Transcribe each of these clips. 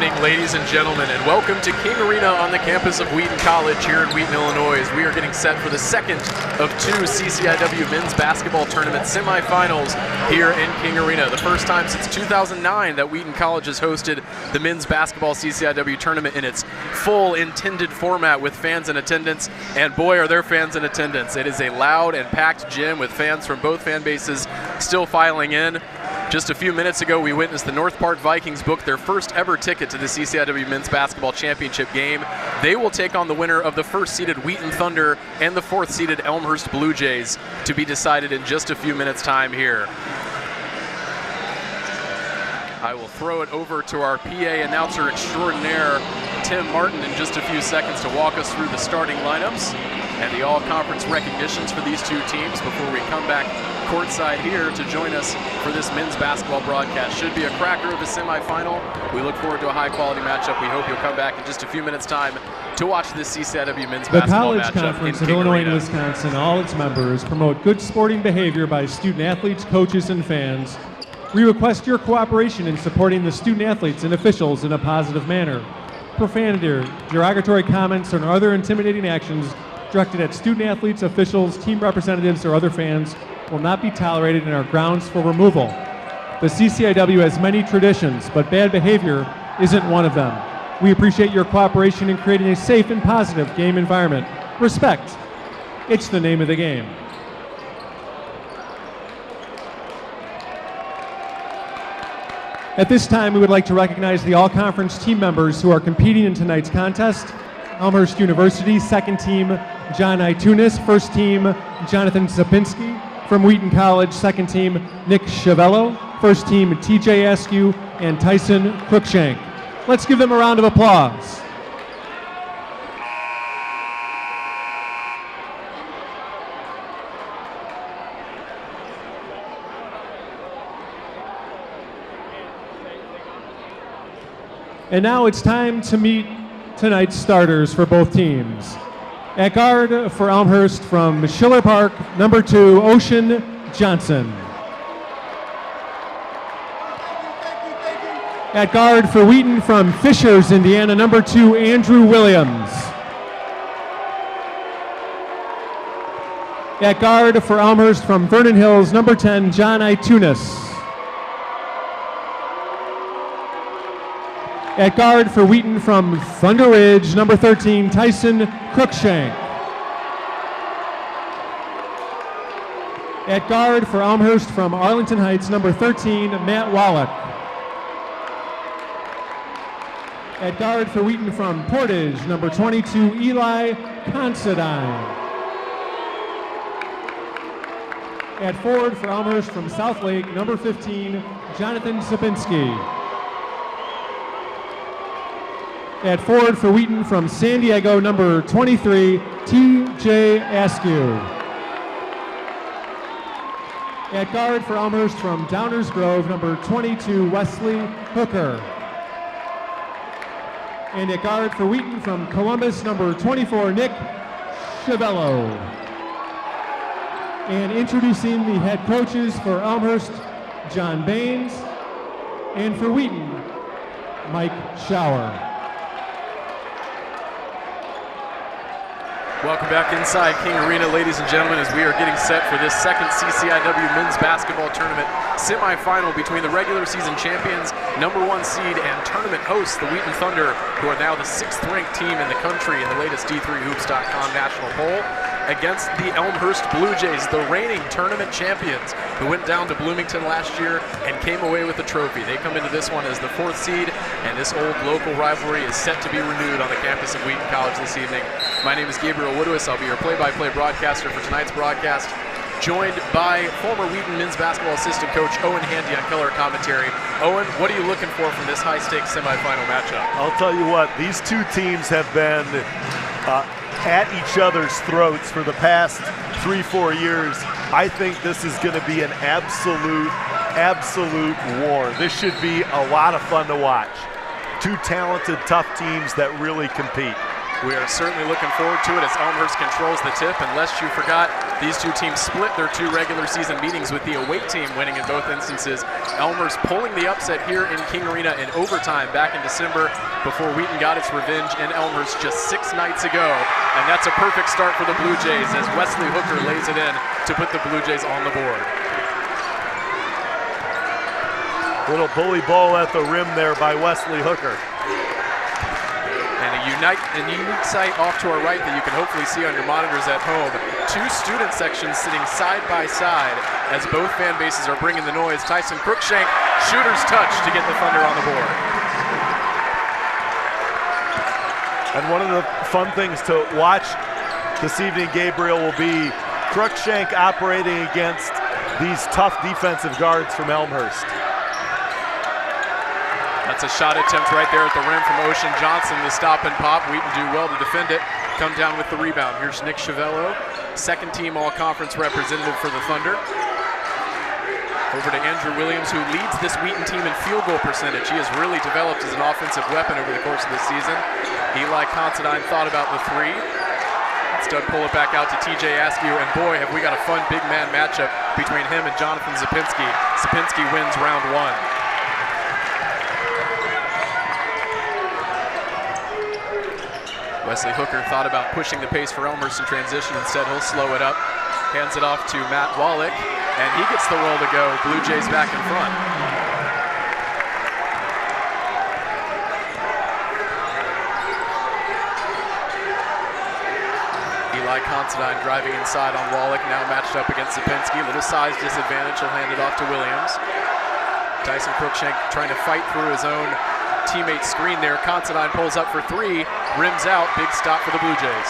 evening, ladies and gentlemen, and welcome to King Arena on the campus of Wheaton College here in Wheaton, Illinois. We are getting set for the second of two CCIW men's basketball tournament semifinals here in King Arena. The first time since 2009 that Wheaton College has hosted the men's basketball CCIW tournament in its full intended format with fans in attendance, and boy are there fans in attendance. It is a loud and packed gym with fans from both fan bases still filing in. Just a few minutes ago, we witnessed the North Park Vikings book their first ever ticket to the CCIW Men's Basketball Championship game. They will take on the winner of the first-seeded Wheaton Thunder and the fourth-seeded Elmhurst Blue Jays to be decided in just a few minutes' time here. I will throw it over to our PA announcer extraordinaire, Tim Martin, in just a few seconds to walk us through the starting lineups and the all-conference recognitions for these two teams before we come back courtside here to join us for this men's basketball broadcast. Should be a cracker of a semifinal. We look forward to a high-quality matchup. We hope you'll come back in just a few minutes' time to watch this CCIW men's basketball matchup. The College Conference of Illinois and Wisconsin and all its members promote good sporting behavior by student-athletes, coaches, and fans. We request your cooperation in supporting the student-athletes and officials in a positive manner. Profanity, derogatory comments, or other intimidating actions directed at student-athletes, officials, team representatives, or other fans will not be tolerated and are grounds for removal. The CCIW has many traditions, but bad behavior isn't one of them. We appreciate your cooperation in creating a safe and positive game environment. Respect. It's the name of the game. At this time, we would like to recognize the all-conference team members who are competing in tonight's contest. Elmhurst University, second team, John Itunis. First team, Jonathan Sapinski. From Wheaton College, second team, Nick Chavello. First team, TJ Askew and Tyson Cruikshank. Let's give them a round of applause. And now it's time to meet tonight's starters for both teams. At guard for Elmhurst from Schiller Park, number 2, Ocean Johnson. At guard for Wheaton from Fishers, Indiana, number 2, Andrew Williams. At guard for Elmhurst from Vernon Hills, number 10, John Itunis. At guard for Wheaton from Thunder Ridge, number 13, Tyson Cruikshank. At guard for Elmhurst from Arlington Heights, number 13, Matt Wallach. At guard for Wheaton from Portage, number 22, Eli Considine. At forward for Elmhurst from Southlake, number 15, Jonathan Sapinski. At forward for Wheaton from San Diego, number 23, TJ Askew. At guard for Elmhurst from Downers Grove, number 22, Wesley Hooker. And at guard for Wheaton from Columbus, number 24, Nick Chavello. And introducing the head coaches for Elmhurst, John Baines, and for Wheaton, Mike Schauer. Welcome back inside King Arena, ladies and gentlemen, as we are getting set for this second CCIW men's basketball tournament semifinal between the regular season champions, number 1 seed, and tournament hosts, the Wheaton Thunder, who are now the 6th-ranked team in the country in the latest D3Hoops.com national poll, against the Elmhurst Blue Jays, the reigning tournament champions, who went down to Bloomington last year and came away with the trophy. They come into this one as the 4th seed, and this old local rivalry is set to be renewed on the campus of Wheaton College this evening. My name is Gabriel Woodwis. I'll be your play-by-play broadcaster for tonight's broadcast, joined by former Wheaton men's basketball assistant coach Owen Handy on color commentary. Owen, what are you looking for from this high-stakes semifinal matchup? I'll tell you what, these two teams have been at each other's throats for the past 3-4 years. I think this is going to be an absolute war. This should be a lot of fun to watch. Two talented, tough teams that really compete. We are certainly looking forward to it as Elmhurst controls the tip. And lest you forgot, these two teams split their 2 regular season meetings with the away team winning in both instances. Elmhurst pulling the upset here in King Arena in overtime back in December before Wheaton got its revenge in Elmhurst just 6 nights ago. And that's a perfect start for the Blue Jays as Wesley Hooker lays it in to put the Blue Jays on the board. Little bully ball at the rim there by Wesley Hooker. And a unique sight off to our right that you can hopefully see on your monitors at home. 2 student sections sitting side by side as both fan bases are bringing the noise. Tyson Crookshank, shooter's touch to get the Thunder on the board. And one of the fun things to watch this evening, Gabriel, will be Crookshank operating against these tough defensive guards from Elmhurst. That's a shot attempt right there at the rim from Ocean Johnson, the stop and pop. Wheaton do well to defend it, come down with the rebound. Here's Nick Chiavello, second team all-conference representative for the Thunder. Over to Andrew Williams, who leads this Wheaton team in field goal percentage. He has really developed as an offensive weapon over the course of the season. Eli Considine thought about the 3. Instead, pull it back out to TJ Askew, and boy, have we got a fun big man matchup between him and Jonathan Zapinski. Zapinski wins round 1. Wesley Hooker thought about pushing the pace for Elmhurst in transition. Instead, he'll slow it up. Hands it off to Matt Wallach, and he gets the roll to go. Blue Jays back in front. Eli Considine driving inside on Wallach, now matched up against Zapinski. Little size disadvantage, he'll hand it off to Williams. Tyson Crookshank trying to fight through his own teammate screen there. Considine pulls up for 3, rims out, big stop for the Blue Jays.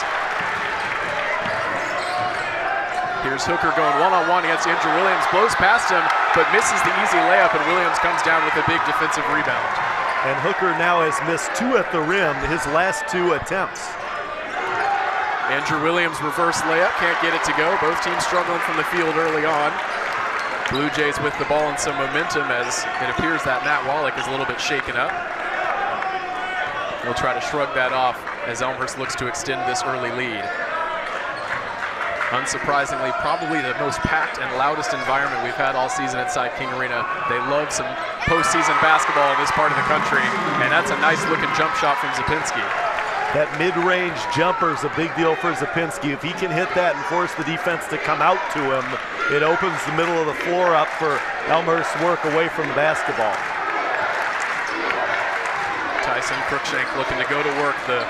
Here's Hooker going one-on-one against Andrew Williams, blows past him, but misses the easy layup, and Williams comes down with a big defensive rebound. And Hooker now has missed 2 at the rim, his last 2 attempts. Andrew Williams reverse layup, can't get it to go. Both teams struggling from the field early on. Blue Jays with the ball and some momentum as it appears that Matt Wallach is a little bit shaken up. He'll try to shrug that off as Elmhurst looks to extend this early lead. Unsurprisingly, probably the most packed and loudest environment we've had all season inside King Arena. They love some postseason basketball in this part of the country, and that's a nice looking jump shot from Zapinski. That mid-range jumper is a big deal for Zapinski. If he can hit that and force the defense to come out to him, it opens the middle of the floor up for Elmhurst's work away from the basketball. Tyson Crookshank looking to go to work, the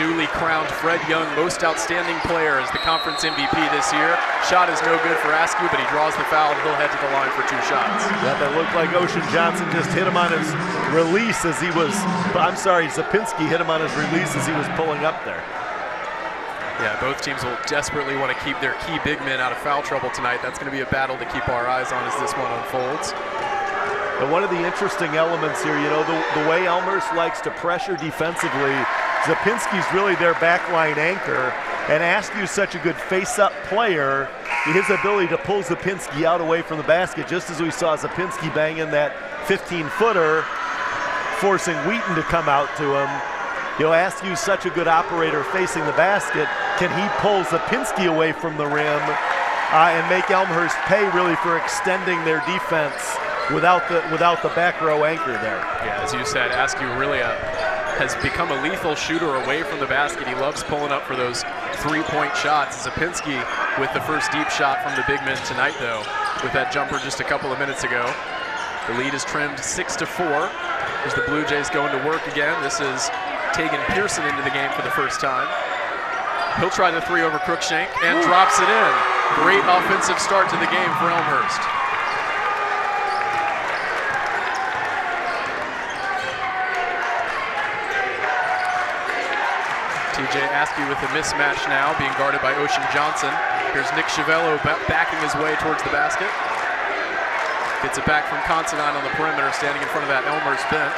newly crowned Fred Young Most Outstanding Player as the conference MVP this year. Shot is no good for Askew, but he draws the foul and he'll head to the line for 2 shots. Yeah, that looked like Ocean Johnson just hit him on his release as he was, Zapinski hit him on his release as he was pulling up there. Yeah, both teams will desperately want to keep their key big men out of foul trouble tonight. That's going to be a battle to keep our eyes on as this one unfolds. And one of the interesting elements here, you know, the way Elmhurst likes to pressure defensively, Zapinski's really their backline anchor, and Askew's such a good face-up player, his ability to pull Zapinski out away from the basket, just as we saw Zapinski bang in that 15-footer, forcing Wheaton to come out to him. You know, Askew's such a good operator facing the basket. Can he pull Zapinski away from the rim and make Elmhurst pay really for extending their defense without the back row anchor there? Yeah, as you said, Askew really has become a lethal shooter away from the basket. He loves pulling up for those three-point shots. Zapinski with the first deep shot from the big men tonight, though, with that jumper just a couple of minutes ago. The lead is trimmed 6-4 as the Blue Jays going to work again. This is Tegan Pearson into the game for the first time. He'll try the 3 over Crookshank and drops it in. Great offensive start to the game for Elmhurst. TJ Askew with the mismatch now, being guarded by Ocean Johnson. Here's Nick Chiavello backing his way towards the basket. Gets it back from Considine on the perimeter, standing in front of that Elmhurst bench.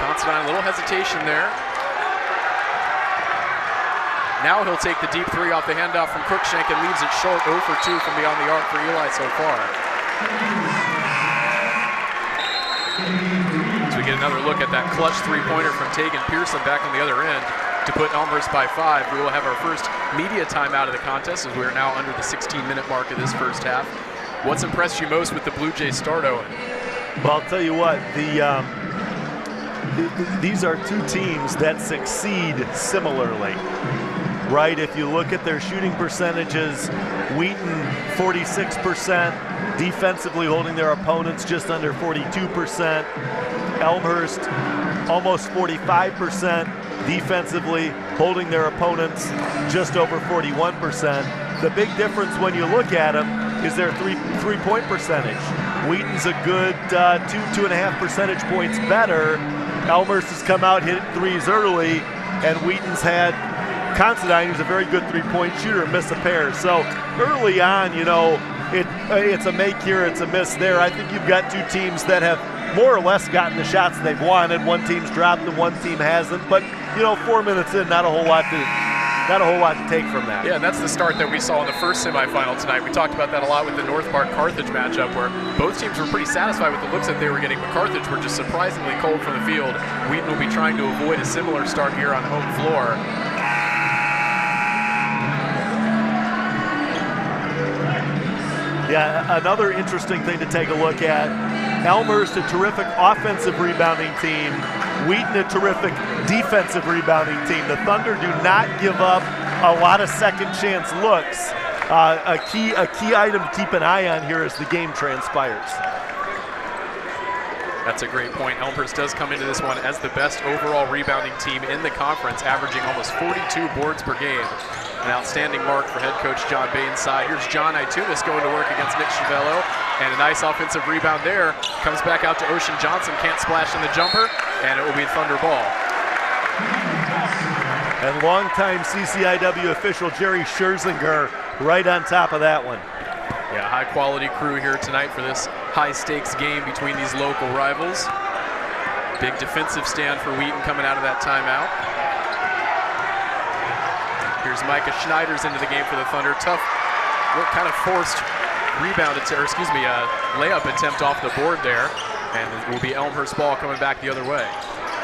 Considine, a little hesitation there. Now he'll take the deep 3 off the handoff from Crookshank and leaves it short, 0 for 2 from beyond the arc for Eli so far. As we get another look at that clutch 3-pointer from Tegan Pearson back on the other end. to put Elmhurst by 5. We will have our first media timeout of the contest as we are now under the 16-minute mark of this first half. What's impressed you most with the Blue Jays start, Owen? Well, I'll tell you what, these are two teams that succeed similarly, right? If you look at their shooting percentages, Wheaton 46%, defensively holding their opponents just under 42%. Elmhurst almost 45%, defensively holding their opponents just over 41%. The big difference when you look at them is their three-point percentage. Wheaton's a good 2.5 percentage points better. Elmhurst has come out, hit threes early, and Wheaton's had Considine, who's a very good three-point shooter, miss a pair. So early on, you know, it's a make here, it's a miss there. I think you've got two teams that have more or less gotten the shots they've wanted. One team's dropped them, one team hasn't. But, you know, 4 minutes in, not a whole lot to take from that. Yeah, and that's the start that we saw in the first semifinal tonight. We talked about that a lot with the North Park Carthage matchup, where both teams were pretty satisfied with the looks that they were getting, but Carthage were just surprisingly cold from the field. Wheaton will be trying to avoid a similar start here on home floor. Yeah, another interesting thing to take a look at. Elmhurst, a terrific offensive rebounding team. Wheaton, a terrific defensive rebounding team. The Thunder do not give up a lot of second chance looks. A key item to keep an eye on here as the game transpires. That's a great point. Elmhurst does come into this one as the best overall rebounding team in the conference, averaging almost 42 boards per game. An outstanding mark for head coach John Bain's side. Here's John Itunis going to work against Nick Chiavello, and a nice offensive rebound there. Comes back out to Ocean Johnson, can't splash in the jumper, and it will be a Thunder ball. And longtime CCIW official Jerry Scherzinger right on top of that one. Yeah, high quality crew here tonight for this high stakes game between these local rivals. Big defensive stand for Wheaton coming out of that timeout. Here's Micah Schneider's into the game for the Thunder. Tough, what kind of forced rebound, layup attempt off the board there. And it will be Elmhurst ball coming back the other way.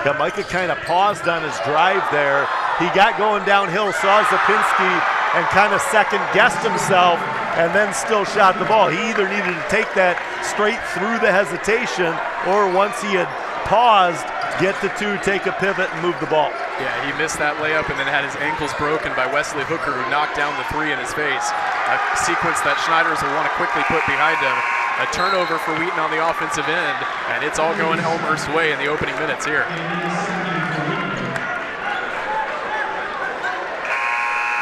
Yeah, Micah kind of paused on his drive there. He got going downhill, saw Zapinski, and kind of second-guessed himself, and then still shot the ball. He either needed to take that straight through the hesitation, or once he had paused, get the two, take a pivot, and move the ball. Yeah, he missed that layup and then had his ankles broken by Wesley Hooker, who knocked down the three in his face. A sequence that Schneiders will want to quickly put behind him. A turnover for Wheaton on the offensive end, and it's all going Elmhurst's way in the opening minutes here.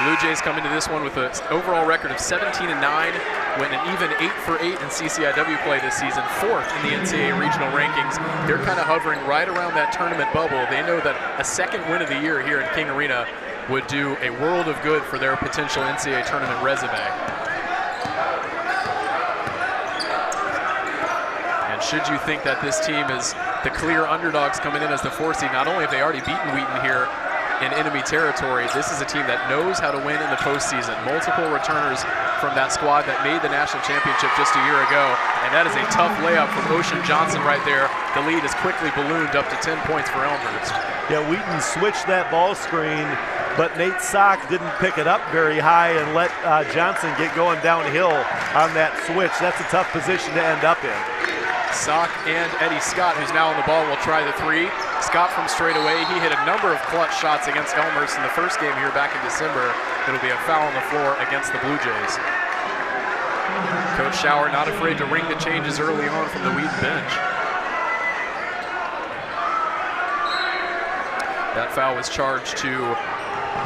Blue Jays come into this one with an overall record of 17-9, went an even 8 for 8 in CCIW play this season, 4th in the NCAA regional rankings. They're kind of hovering right around that tournament bubble. They know that a second win of the year here in King Arena would do a world of good for their potential NCAA tournament resume. And should you think that this team is the clear underdogs coming in as the 4 seed, not only have they already beaten Wheaton here in enemy territory, this is a team that knows how to win in the postseason. Multiple returners from that squad that made the national championship just a year ago, and that is a tough layup from Ocean Johnson right there. The lead is quickly ballooned up to 10 points for Elmhurst. Yeah, Wheaton switched that ball screen, but Nate Sock didn't pick it up very high and let Johnson get going downhill on that switch. That's a tough position to end up in. Sock and Eddie Scott, who's now on the ball, will try the three. Scott from straight away. He hit a number of clutch shots against Elmhurst in the first game here back in December. It'll be a foul on the floor against the Blue Jays. Coach Schauer not afraid to ring the changes early on from the Wheaton bench. That foul was charged to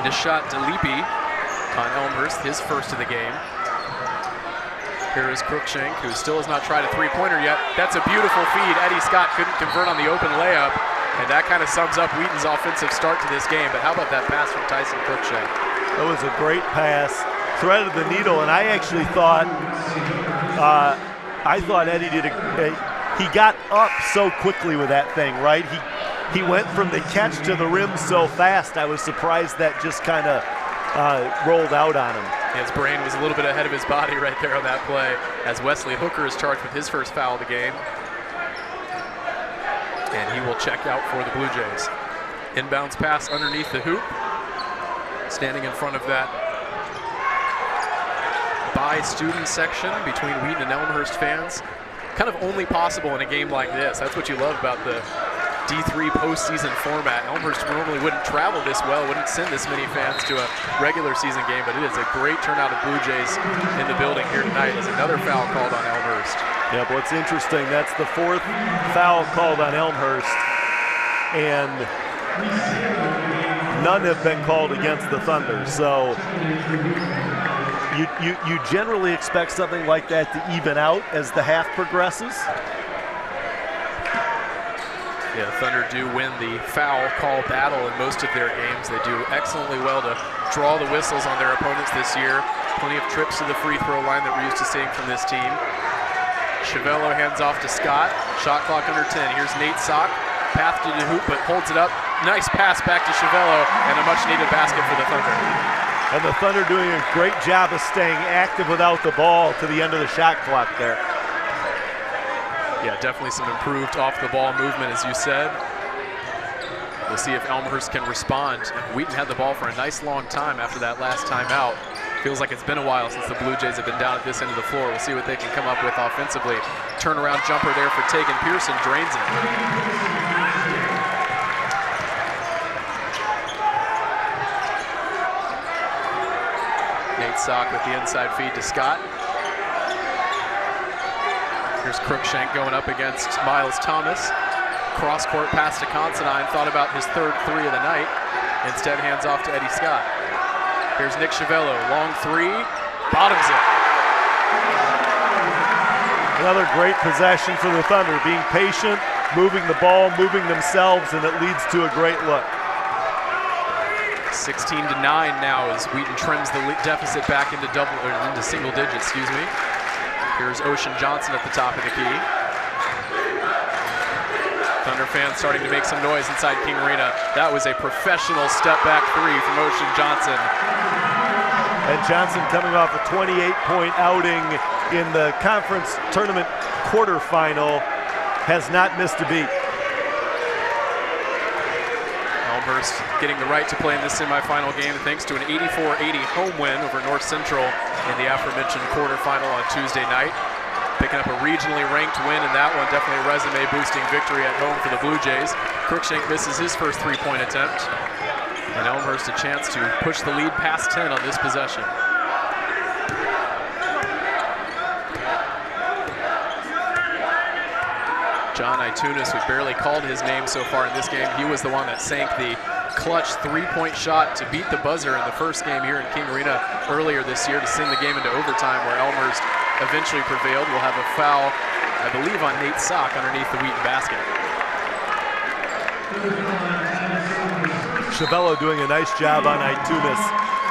Nishat Dalipi on Elmhurst, his first of the game. Here is Cruikshank, who still has not tried a three-pointer yet. That's a beautiful feed. Eddie Scott couldn't convert on the open layup, and that kind of sums up Wheaton's offensive start to this game. But how about that pass from Tyson Cruikshank? That was a great pass, threaded the needle, and I actually thought, Eddie did he got up so quickly with that thing, right? He went from the catch to the rim so fast. I was surprised that just kind of rolled out on him. His brain was a little bit ahead of his body right there on that play, as Wesley Hooker is charged with his first foul of the game. And he will check out for the Blue Jays. Inbounds pass underneath the hoop. Standing in front of that by student section between Wheaton and Elmhurst fans. Kind of only possible in a game like this. That's what you love about the D3 postseason format. Elmhurst normally wouldn't travel this well, wouldn't send this many fans to a regular season game, but it is a great turnout of Blue Jays in the building here tonight as another foul called on Elmhurst. Yeah, but what's interesting, that's the 4th foul called on Elmhurst, and none have been called against the Thunder. So you generally expect something like that to even out as the half progresses. Yeah, the Thunder do win the foul call battle in most of their games. They do excellently well to draw the whistles on their opponents this year. Plenty of trips to the free throw line that we're used to seeing from this team. Chiavello hands off to Scott. Shot clock under 10. Here's Nate Sock. Path to the hoop, but holds it up. Nice pass back to Chiavello, and a much-needed basket for the Thunder. And the Thunder doing a great job of staying active without the ball to the end of the shot clock there. Yeah, definitely some improved off-the-ball movement, as you said. We'll see if Elmhurst can respond. Wheaton had the ball for a nice long time after that last timeout. Feels like it's been a while since the Blue Jays have been down at this end of the floor. We'll see what they can come up with offensively. Turnaround jumper there for Tegan Pearson, drains it. Nate Sock with the inside feed to Scott. Here's Crookshank going up against Miles Thomas. Cross-court pass to Considine, thought about his 3rd three of the night. Instead hands off to Eddie Scott. Here's Nick Chiavello, long 3, bottoms it. Another great possession for the Thunder, being patient, moving the ball, moving themselves, and it leads to a great look. 16-9 now as Wheaton trims the deficit back into single digits, excuse me. Here's Ocean Johnson at the top of the key. Thunder fans starting to make some noise inside King Arena. That was a professional step-back 3 from Ocean Johnson. And Johnson coming off a 28-point outing in the conference tournament quarterfinal, has not missed a beat. Elmhurst getting the right to play in this semifinal game thanks to an 84-80 home win over North Central in the aforementioned quarterfinal on Tuesday night. Picking up a regionally ranked win in that one, definitely a resume-boosting victory at home for the Blue Jays. Crookshank misses his first 3-point attempt. And Elmhurst a chance to push the lead past 10 on this possession. John Itunis, who barely called his name so far in this game, he was the one that sank the clutch 3-point shot to beat the buzzer in the first game here in King Arena earlier this year to send the game into overtime, where Elmhurst eventually prevailed. We'll have a foul, I believe, on Nate Sock underneath the Wheaton basket. Chiavello doing a nice job on Itunis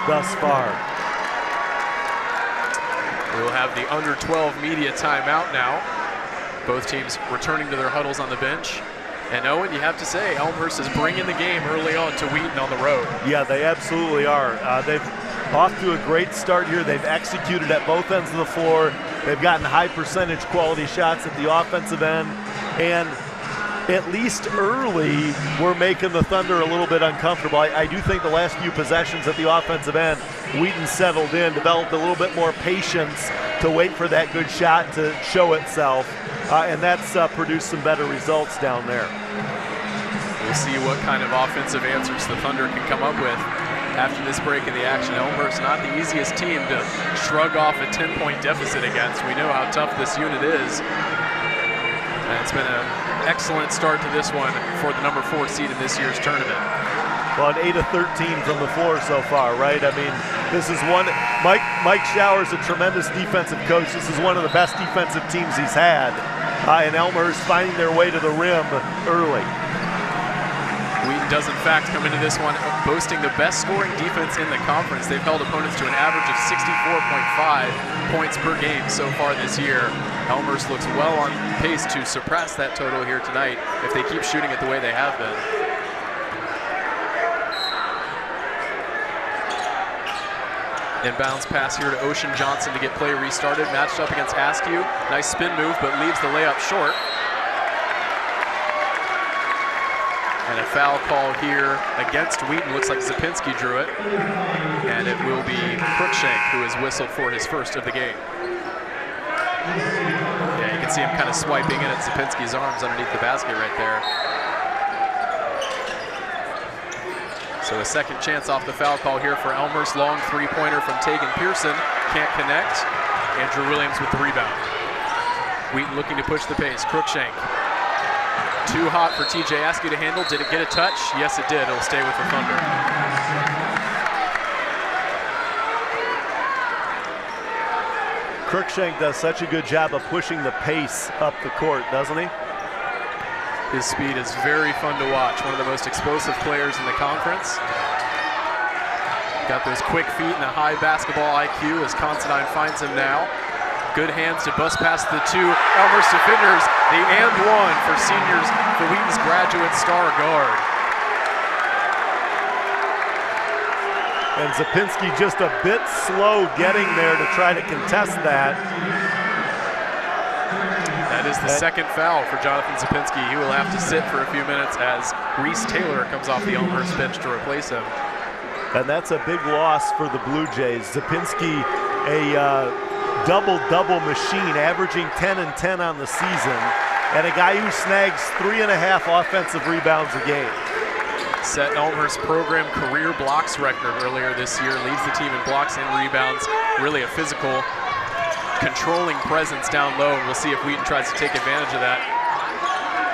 thus far. We'll have the under 12 media timeout now. Both teams returning to their huddles on the bench. And Owen, you have to say, Elmhurst is bringing the game early on to Wheaton on the road. Yeah, they absolutely are. They've off to a great start here. They've executed at both ends of the floor. They've gotten high percentage quality shots at the offensive end. And at least early, we're making the Thunder a little bit uncomfortable. I do think the last few possessions at the offensive end, Wheaton settled in, developed a little bit more patience to wait for that good shot to show itself. And that's produced some better results down there. We'll see what kind of offensive answers the Thunder can come up with after this break in the action. Elmhurst not the easiest team to shrug off a 10-point deficit against. We know how tough this unit is. And it's been an excellent start to this one for the number 4 seed in this year's tournament. Well, an 8 of 13 from the floor so far, right? I mean, this is one, Mike Shower's a tremendous defensive coach. This is one of the best defensive teams he's had. And Elmhurst finding their way to the rim early. Wheaton does, in fact, come into this one boasting the best scoring defense in the conference. They've held opponents to an average of 64.5 points per game so far this year. Elmhurst looks well on pace to surpass that total here tonight if they keep shooting it the way they have been. Inbounds pass here to Ocean Johnson to get play restarted. Matched up against Askew. Nice spin move, but leaves the layup short. And a foul call here against Wheaton. Looks like Zapinski drew it. And it will be Cruikshank who has whistled for his first of the game. Yeah, you can see him kind of swiping in at Zapinski's arms underneath the basket right there. So a second chance off the foul call here for Elmhurst. Long three-pointer from Tegan Pearson. Can't connect. Andrew Williams with the rebound. Wheaton looking to push the pace. Cruikshank. Too hot for TJ Askew to handle. Did it get a touch? Yes, it did. It'll stay with the Thunder. Cruikshank does such a good job of pushing the pace up the court, doesn't he? His speed is very fun to watch. One of the most explosive players in the conference. Got those quick feet and a high basketball IQ as Considine finds him now. Good hands to bust past the two Elmhurst defenders. The and one for seniors for Wheaton's graduate star guard. And Zapinski just a bit slow getting there to try to contest that. That is the second foul for Jonathan Zapinski. He will have to sit for a few minutes as Reese Taylor comes off the Elmhurst bench to replace him. And that's a big loss for the Blue Jays. Zapinski, a double-double machine, averaging 10 and 10 on the season, and a guy who snags 3.5 offensive rebounds a game. Set Elmhurst program career blocks record earlier this year, leads the team in blocks and rebounds. Really a physical, controlling presence down low, and we'll see if Wheaton tries to take advantage of that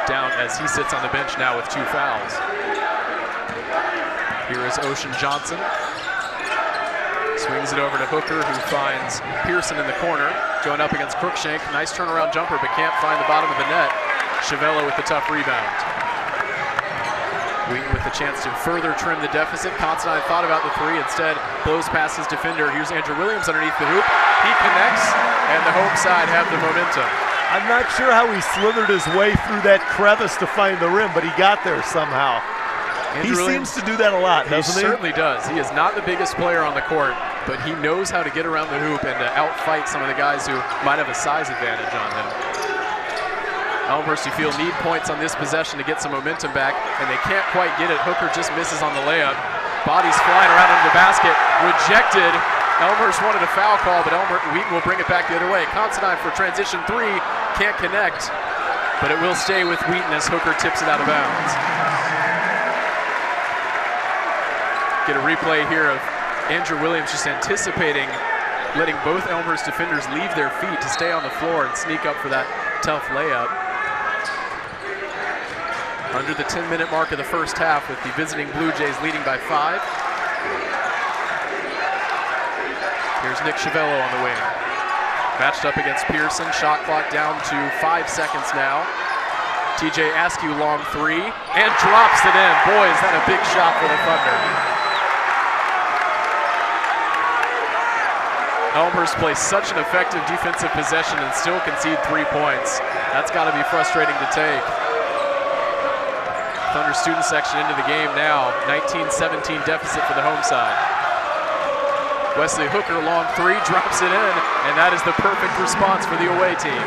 down as he sits on the bench now with 2 fouls. Here is Ocean Johnson. Swings it over to Hooker, who finds Pearson in the corner, going up against Cruikshank. Nice turnaround jumper, but can't find the bottom of the net. Chavello with the tough rebound. Wheaton with the chance to further trim the deficit. Considine thought about the three, instead blows past his defender. Here's Andrew Williams underneath the hoop. He connects, and the home side have the momentum. I'm not sure how he slithered his way through that crevice to find the rim, but he got there somehow. He seems to do that a lot, doesn't he? He certainly does. He is not the biggest player on the court, but he knows how to get around the hoop and to outfight some of the guys who might have a size advantage on him. Elmhurst, you feel, need points on this possession to get some momentum back, and they can't quite get it. Hooker just misses on the layup. Bodies flying around under the basket. Rejected. Elmhurst wanted a foul call, but Wheaton will bring it back the other way. Considine for transition 3. Can't connect, but it will stay with Wheaton as Hooker tips it out of bounds. Get a replay here of Andrew Williams just anticipating letting both Elmhurst defenders leave their feet to stay on the floor and sneak up for that tough layup. Under the 10-minute mark of the first half with the visiting Blue Jays leading by 5. Here's Nick Chavello on the wing. Matched up against Pearson, shot clock down to 5 seconds now. TJ Askew long 3 and drops it in. Boy, is that a big shot for the Thunder. Elmhurst plays such an effective defensive possession and still concede 3 points. That's got to be frustrating to take. Thunder student section into the game now. 19-17 deficit for the home side. Wesley Hooker, long 3, drops it in, and that is the perfect response for the away team.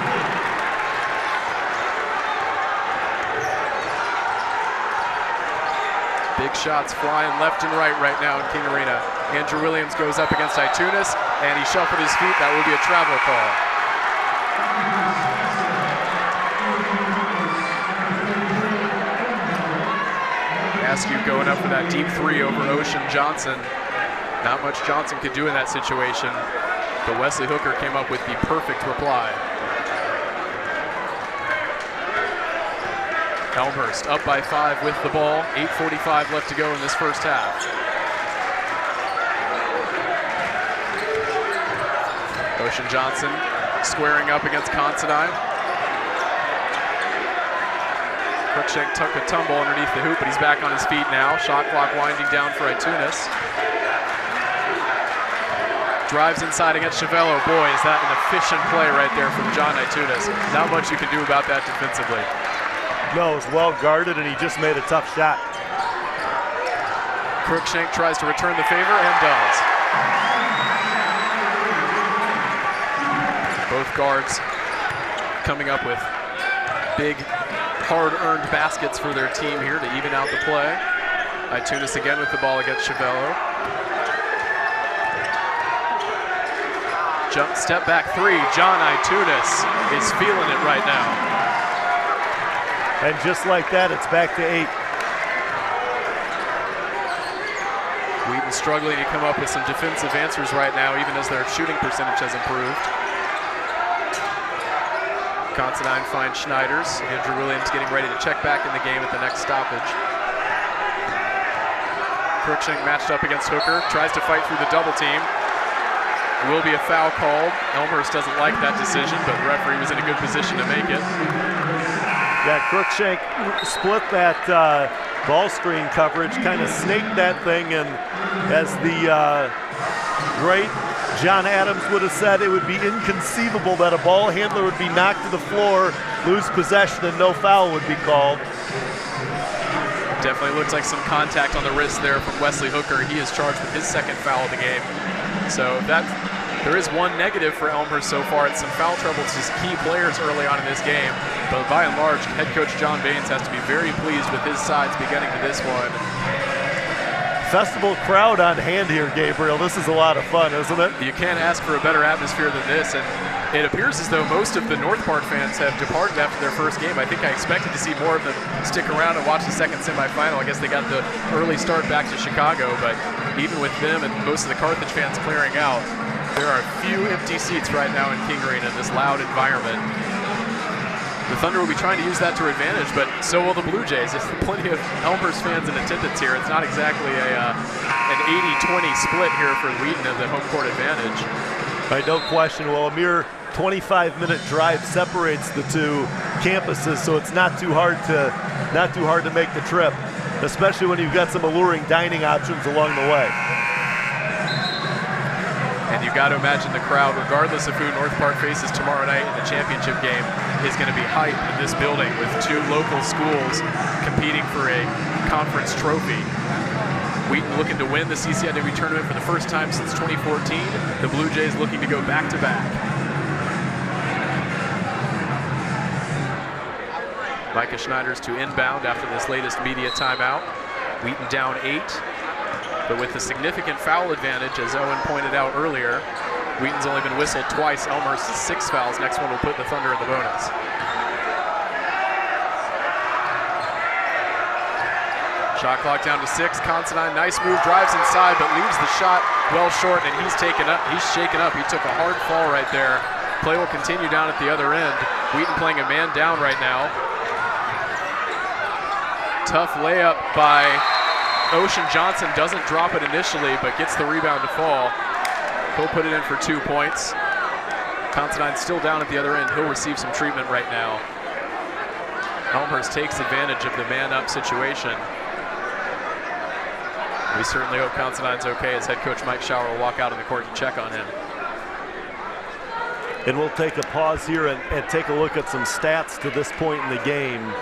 Big shots flying left and right now in King Arena. Andrew Williams goes up against Itunis, and he shuffled his feet. That will be a travel call. Askew going up for that deep 3 over Ocean Johnson. Not much Johnson could do in that situation, but Wesley Hooker came up with the perfect reply. Elmhurst up by 5 with the ball. 8:45 left to go in this first half. Ocean Johnson squaring up against Considine. Cruikshank took a tumble underneath the hoop, but he's back on his feet now. Shot clock winding down for Itunis. Drives inside against Chavello. Boy, is that an efficient play right there from John Itunis. Not much you can do about that defensively. No, it was well guarded, and he just made a tough shot. Cruikshank tries to return the favor and does. Both guards coming up with big hard-earned baskets for their team here to even out the play. Itunis again with the ball against Chavello. Jump step back three. John Itunis is feeling it right now. And just like that, it's back to 8. Wheaton struggling to come up with some defensive answers right now, even as their shooting percentage has improved. Considine finds Schneiders. Andrew Williams getting ready to check back in the game at the next stoppage. Cruikshank matched up against Hooker, tries to fight through the double team. Will be a foul called. Elmhurst doesn't like that decision, but the referee was in a good position to make it. Yeah, Cruikshank split that ball screen coverage, kind of snaked that thing, and as the great John Adams would have said, it would be inconceivable that a ball handler would be knocked to the floor, lose possession, and no foul would be called. Definitely looks like some contact on the wrist there from Wesley Hooker. He is charged with his second foul of the game. So there is one negative for Elmhurst so far. It's some foul trouble to his key players early on in this game. But by and large, head coach John Baines has to be very pleased with his sides beginning to this one. Festival crowd on hand here, Gabriel. This is a lot of fun, isn't it? You can't ask for a better atmosphere than this, and it appears as though most of the North Park fans have departed after their first game. I think I expected to see more of them stick around and watch the second semifinal. I guess they got the early start back to Chicago, but even with them and most of the Carthage fans clearing out, there are a few empty seats right now in King Arena in this loud environment. The Thunder will be trying to use that to their advantage, but so will the Blue Jays. There's plenty of Elmhurst fans in attendance here. It's not exactly an 80-20 split here for Wheaton of the home court advantage. Right, no question. Well, a mere 25-minute drive separates the two campuses, so it's not too hard to make the trip, especially when you've got some alluring dining options along the way. And you've got to imagine the crowd, regardless of who North Park faces tomorrow night in the championship game, is going to be hype in this building with two local schools competing for a conference trophy. Wheaton looking to win the CCIW tournament for the first time since 2014. The Blue Jays looking to go back-to-back. Micah Schneiders to inbound after this latest media timeout. Wheaton down 8. But with a significant foul advantage, as Owen pointed out earlier, Wheaton's only been whistled twice. Elmhurst has 6 fouls. Next one will put the Thunder in the bonus. Shot clock down to 6. Considine, nice move, drives inside, but leaves the shot well short, and he's taken up. He's shaken up. He took a hard fall right there. Play will continue down at the other end. Wheaton playing a man down right now. Tough layup by Ocean Johnson, doesn't drop it initially, but gets the rebound to fall. He'll put it in for 2 points. Considine still down at the other end. He'll receive some treatment right now. Elmhurst takes advantage of the man-up situation. We certainly hope Considine's okay, as head coach Mike Schauer will walk out on the court to check on him. And we'll take a pause here and take a look at some stats to this point in the game.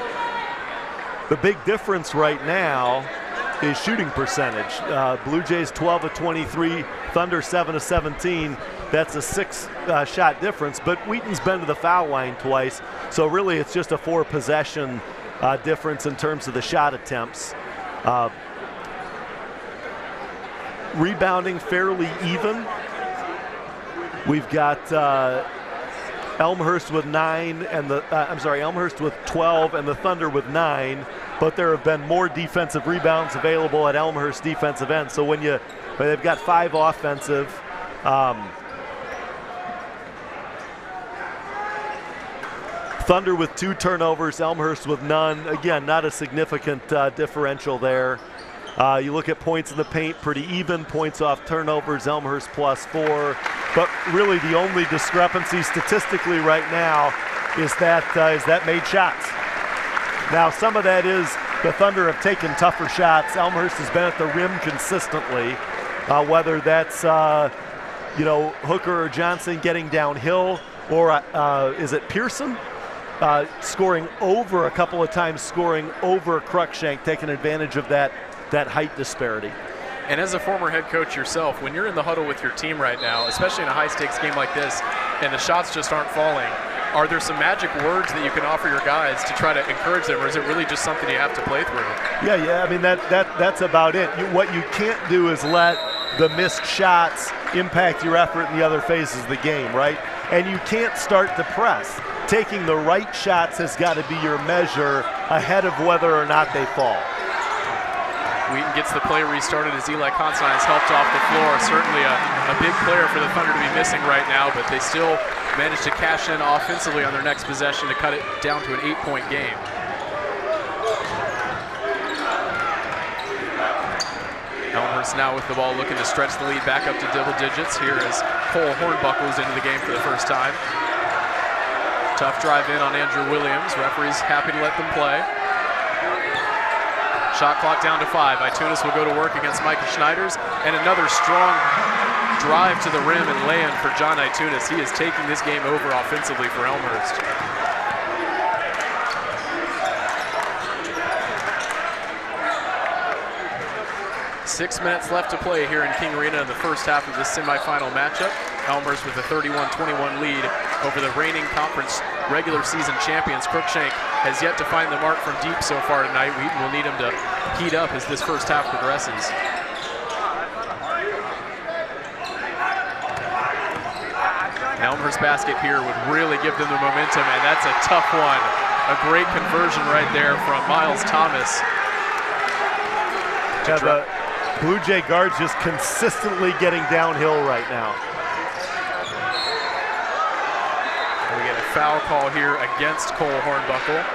The big difference right now is shooting percentage. Blue Jays 12 of 23, Thunder 7 of 17. That's a 6 shot difference, but Wheaton's been to the foul line twice, so really it's just a 4 possession difference in terms of the shot attempts. Rebounding fairly even. We've got Elmhurst with 9 and Elmhurst with 12 and the Thunder with 9, but there have been more defensive rebounds available at Elmhurst defensive end. So when they've got 5 offensive, Thunder with 2 turnovers, Elmhurst with none. Again, not a significant differential there. You look at points in the paint, pretty even. Points off turnovers, Elmhurst +4. But really the only discrepancy statistically right now is that made shots. Now some of that is the Thunder have taken tougher shots. Elmhurst has been at the rim consistently, whether that's Hooker or Johnson getting downhill, or is it Pearson scoring over a couple of times, scoring over Cruikshank, taking advantage of that height disparity. And as a former head coach yourself, when you're in the huddle with your team right now, especially in a high-stakes game like this, and the shots just aren't falling, Are there some magic words that you can offer your guys to try to encourage them, or is it really just something you have to play through? Yeah. I mean, that's about it. What you can't do is let the missed shots impact your effort in the other phases of the game, right? And you can't start to press. Taking the right shots has got to be your measure ahead of whether or not they fall. Wheaton gets the play restarted as Eli Constantine is helped off the floor. Certainly a big player for the Thunder to be missing right now, but they still managed to cash in offensively on their next possession to cut it down to an 8-point game. Elmhurst now with the ball looking to stretch the lead back up to double digits. Here is Cole Hornbuckle into the game for the first time. Tough drive in on Andrew Williams. Referee's happy to let them play. Shot clock down to 5. Itunis will go to work against Micah Schneiders, and another strong drive to the rim and lay-in for John Itunis. He is taking this game over offensively for Elmhurst. Six minutes left to play here in King Arena in the first half of this semifinal matchup. Elmhurst with a 31-21 lead over the reigning conference regular season champions. Cruikshank has yet to find the mark from deep so far tonight. Wheaton will need him to heat up as this first half progresses. An Elmhurst basket here would really give them the momentum, and that's a tough one. A great conversion right there from Miles Thomas. The Blue Jay guards just consistently getting downhill right now. And we get a foul call here against Cole Hornbuckle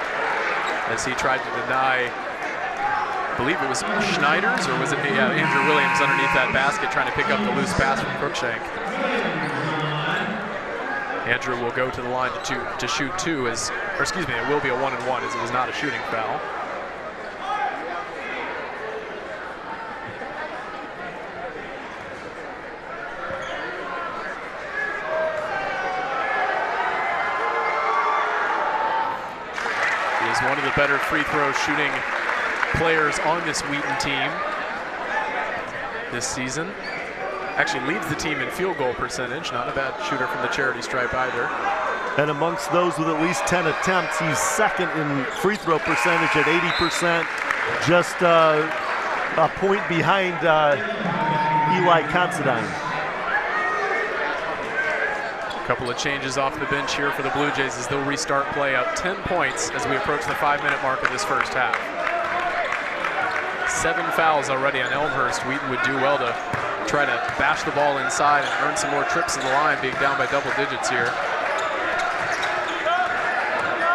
as he tried to deny, I believe it was Schneiders, or was it Andrew Williams underneath that basket trying to pick up the loose pass from Cruikshank. Andrew will go to the line to shoot two it will be a 1-and-1 as it was not a shooting foul. One of the better free throw shooting players on this Wheaton team this season. Actually leads the team in field goal percentage. Not a bad shooter from the charity stripe either. And amongst those with at least 10 attempts, he's second in free throw percentage at 80%, just a point behind Eli Considine. Couple of changes off the bench here for the Blue Jays as they'll restart play, up 10 points as we approach the 5-minute mark of this first half. 7 fouls already on Elmhurst. Wheaton would do well to try to bash the ball inside and earn some more trips to the line, being down by double digits here.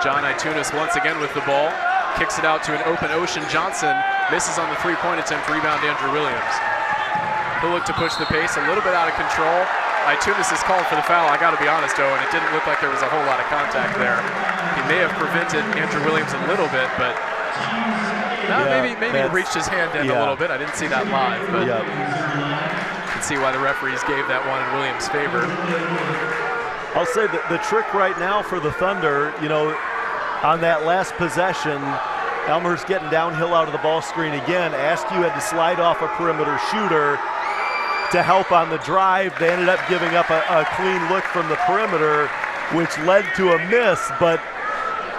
John Itunis once again with the ball, kicks it out to an open Ocean Johnson, misses on the three-point attempt, rebound Andrew Williams. He'll look to push the pace, a little bit out of control. Itunis is called for the foul. I got to be honest, though, and it didn't look like there was a whole lot of contact there. He may have prevented Andrew Williams a little bit, but maybe he reached his hand in a little bit. I didn't see that live, but you can see why the referees gave that one in Williams' favor. I'll say that the trick right now for the Thunder, on that last possession, Elmhurst getting downhill out of the ball screen again. Askew had to slide off a perimeter shooter to help on the drive. They ended up giving up a clean look from the perimeter, which led to a miss. But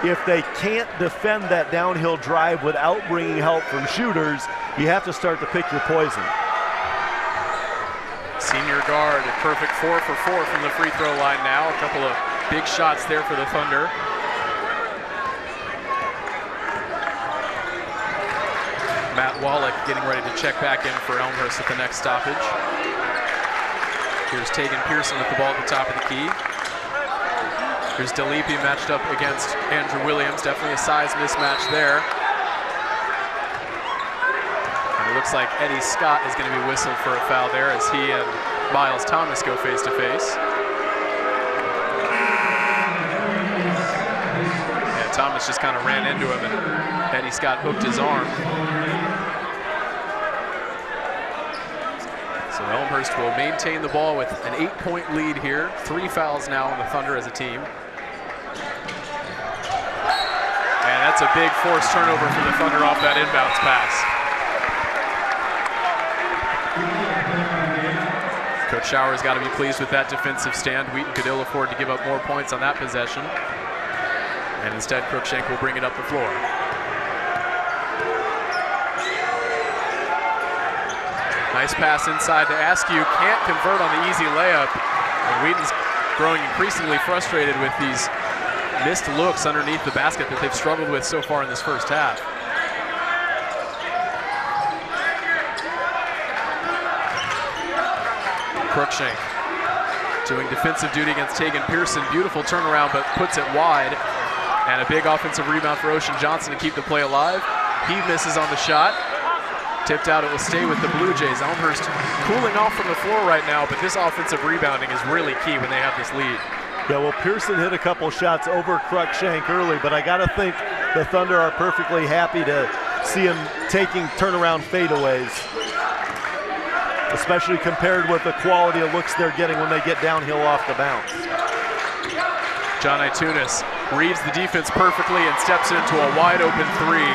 if they can't defend that downhill drive without bringing help from shooters, you have to start to pick your poison. Senior guard, a perfect 4 for 4 from the free throw line now. A couple of big shots there for the Thunder. Matt Wallach getting ready to check back in for Elmhurst at the next stoppage. Here's Tegan Pearson with the ball at the top of the key. Here's Delipi matched up against Andrew Williams. Definitely a size mismatch there. And it looks like Eddie Scott is going to be whistled for a foul there as he and Miles Thomas go face to face. Yeah, Thomas just kind of ran into him and Eddie Scott hooked his arm. So Elmhurst will maintain the ball with an 8-point lead here. 3 fouls now on the Thunder as a team. And that's a big forced turnover for the Thunder off that inbounds pass. Coach Coach Shower's got to be pleased with that defensive stand. Wheaton could ill afford to give up more points on that possession. And instead, Cruikshank will bring it up the floor. Nice pass inside to Askew. Can't convert on the easy layup. And Wheaton's growing increasingly frustrated with these missed looks underneath the basket that they've struggled with so far in this first half. Cruikshank doing defensive duty against Tegan Pearson. Beautiful turnaround, but puts it wide. And a big offensive rebound for Ocean Johnson to keep the play alive. He misses on the shot. Tipped out, it will stay with the Blue Jays. Elmhurst cooling off from the floor right now, but this offensive rebounding is really key when they have this lead. Yeah, well, Pearson hit a couple shots over Cruikshank early, but I got to think the Thunder are perfectly happy to see him taking turnaround fadeaways, especially compared with the quality of looks they're getting when they get downhill off the bounce. John Itunis reads the defense perfectly and steps into a wide open three.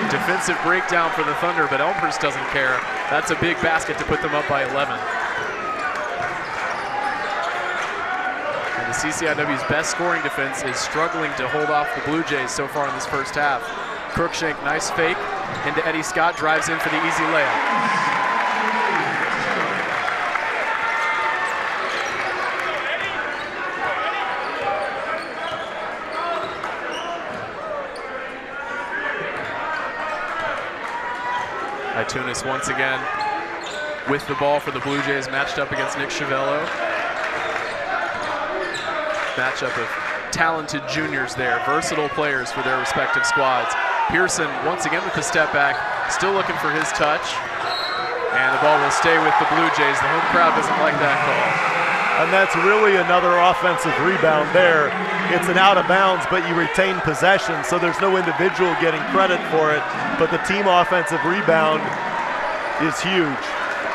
Defensive breakdown for the Thunder, but Elmhurst doesn't care. That's a big basket to put them up by 11. And the CCIW's best scoring defense is struggling to hold off the Blue Jays so far in this first half. Cruikshank, nice fake into Eddie Scott, drives in for the easy layup. Itunis once again with the ball for the Blue Jays, matched up against Nick Chiavello. Matchup of talented juniors there, versatile players for their respective squads. Pearson once again with the step back, still looking for his touch. And the ball will stay with the Blue Jays. The home crowd doesn't like that call. And that's really another offensive rebound there. It's an out of bounds, but you retain possession, so there's no individual getting credit for it, but the team offensive rebound is huge.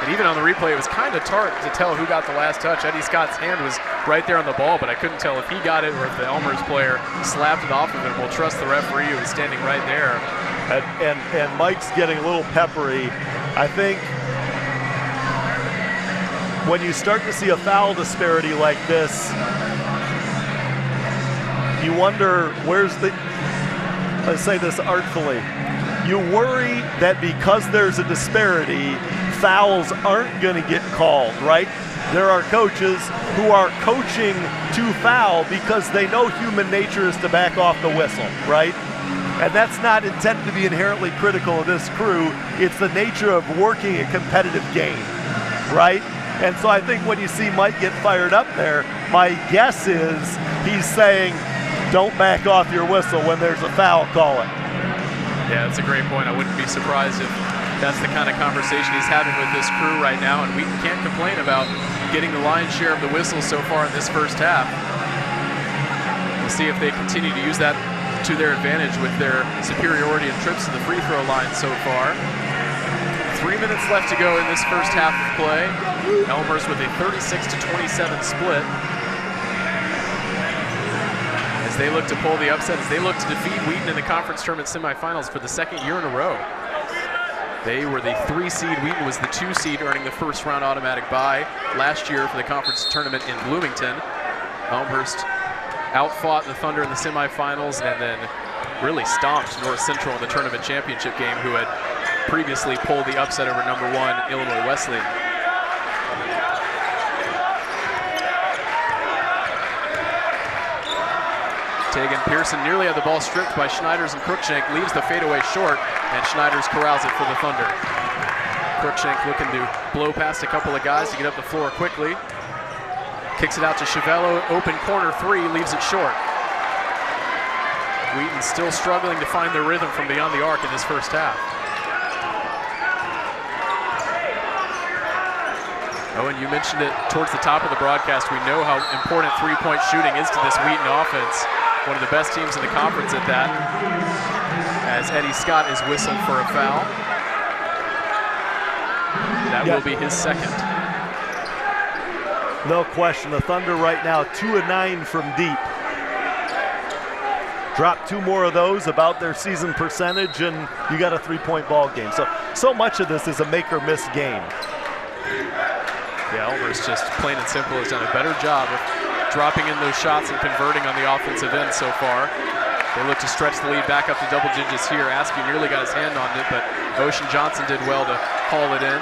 And even on the replay, it was kind of tart to tell who got the last touch. Eddie Scott's hand was right there on the ball, but I couldn't tell if he got it or if the Elmhurst player slapped it off of him. We'll trust the referee who was standing right there. And Mike's getting a little peppery. I think when you start to see a foul disparity like this, you wonder where's the, let's say this artfully, you worry that because there's a disparity, fouls aren't going to get called, right? There are coaches who are coaching to foul because they know human nature is to back off the whistle, right? And that's not intended to be inherently critical of this crew. It's the nature of working a competitive game, right? And so I think when you see Mike get fired up there, my guess is he's saying, don't back off your whistle when there's a foul, call it. Yeah, that's a great point. I wouldn't be surprised if that's the kind of conversation he's having with this crew right now, and we can't complain about getting the lion's share of the whistles so far in this first half. We'll see if they continue to use that to their advantage with their superiority in trips to the free throw line so far. 3 minutes left to go in this first half of play. Elmhurst with a 36-27 split. As they look to pull the upset, as they look to defeat Wheaton in the conference tournament semifinals for the second year in a row. They were the 3 seed, Wheaton was the 2 seed, earning the first round automatic bye last year for the conference tournament in Bloomington. Elmhurst outfought the Thunder in the semifinals and then really stomped North Central in the tournament championship game, who had previously pulled the upset over #1 Illinois Wesleyan. Tegan Pearson nearly had the ball stripped by Schneiders, and Cruikshank leaves the fadeaway short, and Schneiders corrals it for the Thunder. Cruikshank looking to blow past a couple of guys to get up the floor quickly. Kicks it out to Chiavello, open corner 3, leaves it short. Wheaton still struggling to find their rhythm from beyond the arc in this first half. Oh, and you mentioned it towards the top of the broadcast. We know how important three-point shooting is to this Wheaton offense. One of the best teams in the conference at that, as Eddie Scott is whistled for a foul. That will be his second. No question, the Thunder right now 2 of 9 from deep. Drop 2 more of those, about their season percentage, and you got a 3-point ball game. So much of this is a make or miss game. Yeah, Elmhurst just plain and simple has done a better job of dropping in those shots and converting on the offensive end so far. They look to stretch the lead back up to double digits here. Askew nearly got his hand on it, but Ocean Johnson did well to haul it in.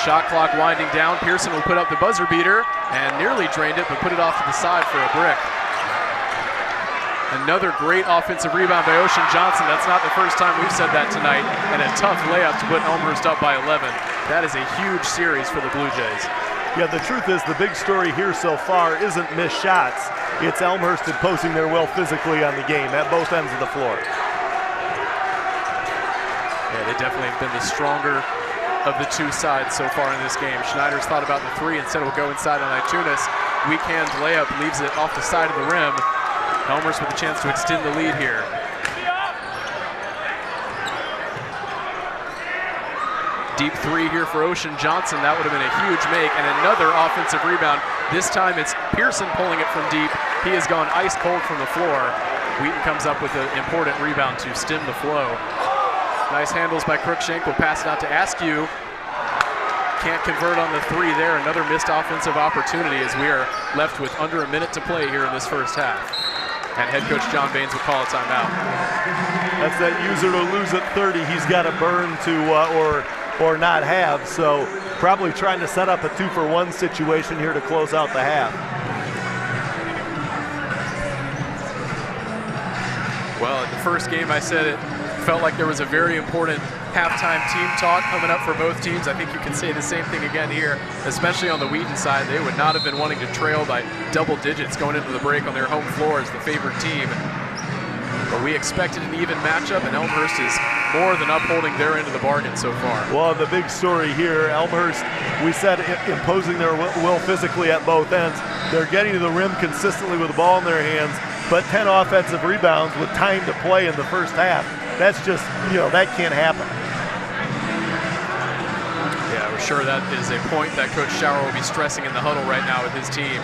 Shot clock winding down. Pearson will put up the buzzer beater and nearly drained it, but put it off to the side for a brick. Another great offensive rebound by Ocean Johnson. That's not the first time we've said that tonight. And a tough layup to put Elmhurst up by 11. That is a huge series for the Blue Jays. Yeah, the truth is the big story here so far isn't missed shots. It's Elmhurst imposing their will physically on the game at both ends of the floor. Yeah, they definitely have been the stronger of the two sides so far in this game. Schneider's thought about the three. Instead it will go inside on Itunis. Weak hand layup leaves it off the side of the rim. Elmhurst with a chance to extend the lead here. Deep three here for Ocean Johnson. That would have been a huge make, and another offensive rebound. This time it's Pearson pulling it from deep. He has gone ice cold from the floor. Wheaton comes up with an important rebound to stem the flow. Nice handles by Cruikshank. Will pass it out to Askew. Can't convert on the three there. Another missed offensive opportunity as we are left with under a minute to play here in this first half. And head coach John Baines will call a timeout. That's that user to lose at 30. He's got to burn to or not have. So probably trying to set up a 2-for-1 situation here to close out the half. Well, in the first game I said it felt like there was a very important halftime team talk coming up for both teams. I think you can say the same thing again here, especially on the Wheaton side. They would not have been wanting to trail by double digits going into the break on their home floor as the favored team. But we expected an even matchup, and Elmhurst is more than upholding their end of the bargain so far. Well, the big story here, Elmhurst, we said imposing their will physically at both ends. They're getting to the rim consistently with the ball in their hands, but 10 offensive rebounds with time to play in the first half. That's just, that can't happen. Yeah, we're sure that is a point that Coach Schauer will be stressing in the huddle right now with his team.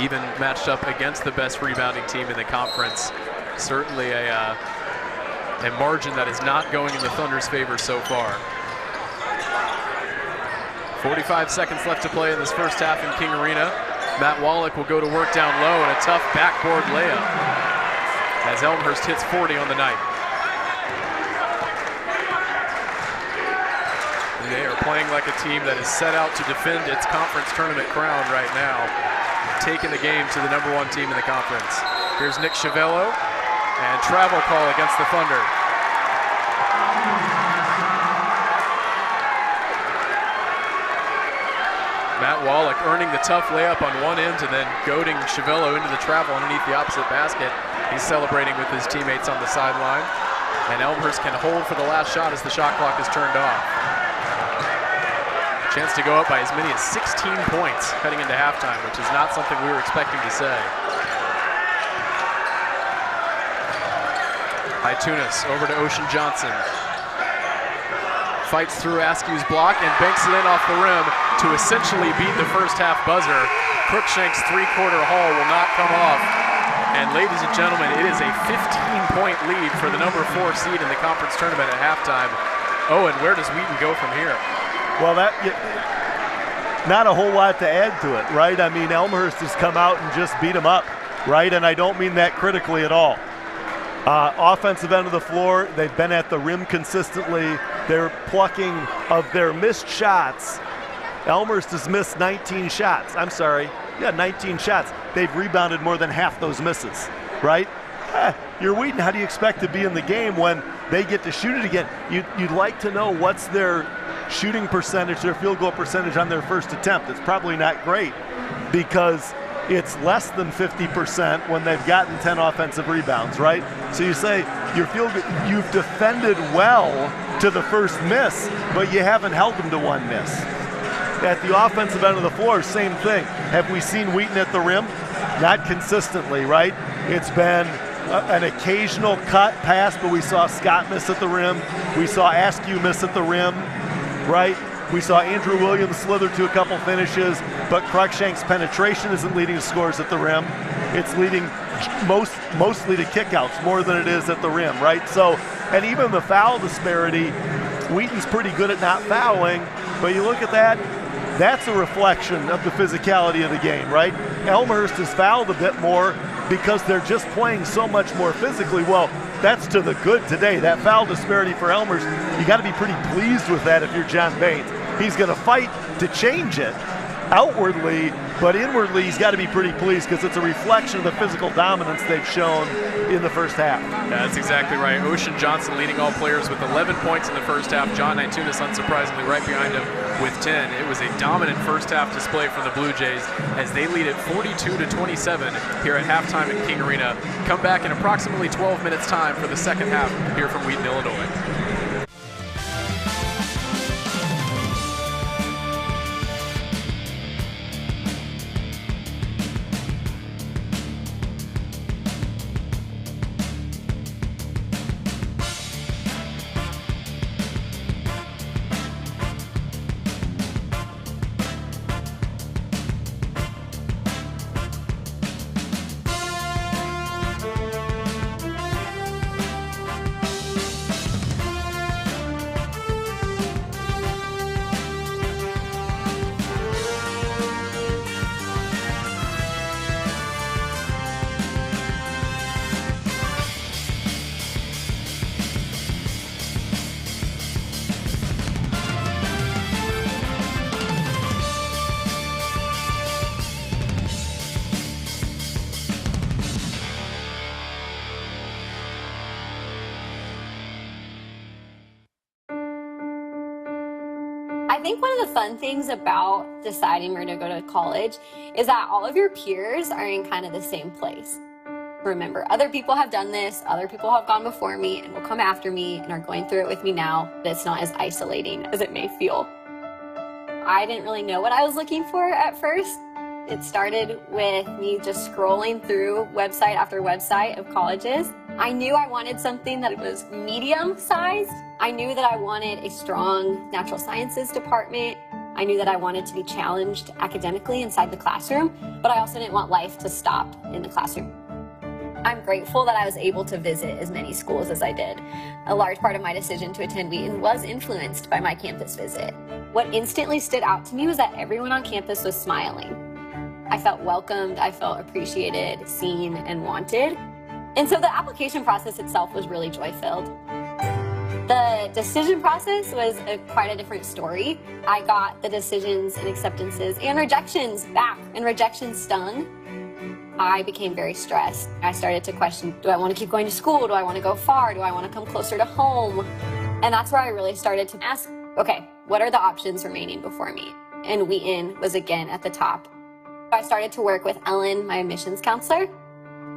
Even matched up against the best rebounding team in the conference. Certainly a margin that is not going in the Thunder's favor so far. 45 seconds left to play in this first half in King Arena. Matt Wallach will go to work down low and a tough backboard layup as Elmhurst hits 40 on the night. They are playing like a team that is set out to defend its conference tournament crown right now, taking the game to the #1 team in the conference. Here's Nick Chiavello, and travel call against the Thunder. Matt Wallach earning the tough layup on one end and then goading Chiavello into the travel underneath the opposite basket. He's celebrating with his teammates on the sideline. And Elmhurst can hold for the last shot as the shot clock is turned off. Chance to go up by as many as 16 points heading into halftime, which is not something we were expecting to say. Itunis over to Ocean Johnson. Fights through Askew's block and banks it in off the rim to essentially beat the first half buzzer. Cruikshank's three-quarter haul will not come off. And ladies and gentlemen, it is a 15-point lead for the #4 seed in the conference tournament at halftime. Oh, and where does Wheaton go from here? Well, not a whole lot to add to it, right? I mean, Elmhurst has come out and just beat them up, right? And I don't mean that critically at all. Offensive end of the floor, they've been at the rim consistently. They're plucking of their missed shots. Elmhurst has missed 19 shots. I'm sorry. Yeah, 19 shots. They've rebounded more than half those misses, right? You're Wheaton. How do you expect to be in the game when they get to shoot it again? You'd like to know what's their shooting percentage, their field goal percentage on their first attempt. It's probably not great because it's less than 50% when they've gotten 10 offensive rebounds, right? So you say you've defended well to the first miss, but you haven't held them to one miss. At the offensive end of the floor, same thing. Have we seen Wheaton at the rim? Not consistently, right? It's been an occasional cut pass, but we saw Scott miss at the rim. We saw Askew miss at the rim, right? We saw Andrew Williams slither to a couple finishes, but Cruikshank's penetration isn't leading to scores at the rim. It's leading mostly to kickouts more than it is at the rim, right? So, and even the foul disparity, Wheaton's pretty good at not fouling, but you look at that, that's a reflection of the physicality of the game, right? Elmhurst has fouled a bit more because they're just playing so much more physically. Well, that's to the good today. That foul disparity for Elmhurst, you got to be pretty pleased with that if you're John Baines. He's going to fight to change it outwardly, but inwardly he's got to be pretty pleased because it's a reflection of the physical dominance they've shown in the first half. Yeah, that's exactly right. Ocean Johnson leading all players with 11 points in the first half. John Nitunis, unsurprisingly, right behind him with 10. It was a dominant first half display from the Blue Jays as they lead at 42-27 here at halftime at King Arena. Come back in approximately 12 minutes time for the second half here from Wheaton, Illinois. I think one of the fun things about deciding where to go to college is that all of your peers are in kind of the same place. Remember, other people have done this, other people have gone before me and will come after me and are going through it with me now, but it's not as isolating as it may feel. I didn't really know what I was looking for at first. It started with me just scrolling through website after website of colleges. I knew I wanted something that was medium-sized. I knew that I wanted a strong natural sciences department. I knew that I wanted to be challenged academically inside the classroom, but I also didn't want life to stop in the classroom. I'm grateful that I was able to visit as many schools as I did. A large part of my decision to attend Wheaton was influenced by my campus visit. What instantly stood out to me was that everyone on campus was smiling. I felt welcomed, I felt appreciated, seen, and wanted. And so the application process itself was really joy-filled. The decision process was quite a different story. I got the decisions and acceptances and rejections back, and rejections stung. I became very stressed. I started to question, do I want to keep going to school? Do I want to go far? Do I want to come closer to home? And that's where I really started to ask, okay, what are the options remaining before me? And Wheaton was again at the top. I started to work with Ellen, my admissions counselor.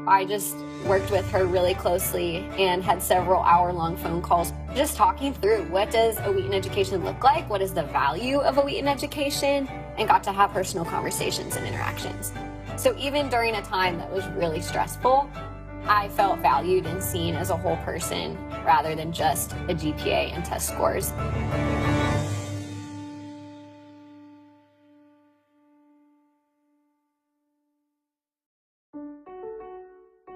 I just worked with her really closely and had several hour-long phone calls, just talking through what does a Wheaton education look like, what is the value of a Wheaton education, and got to have personal conversations and interactions. So even during a time that was really stressful, I felt valued and seen as a whole person rather than just a GPA and test scores.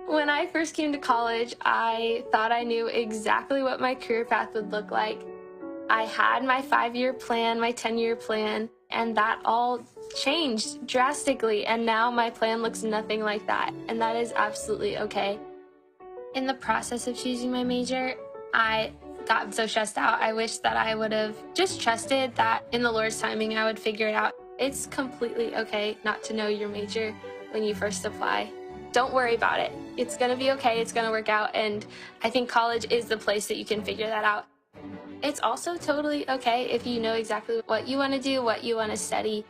When I first came to college, I thought I knew exactly what my career path would look like. I had my 5-year plan, my 10-year plan, and that all changed drastically, and now my plan looks nothing like that, and that is absolutely okay. In the process of choosing my major, I got so stressed out. I wish that I would have just trusted that in the Lord's timing I would figure it out. It's completely okay not to know your major when you first apply. Don't worry about it. It's gonna be okay, it's gonna work out, and I think college is the place that you can figure that out. It's also totally okay if you know exactly what you wanna do, what you wanna study.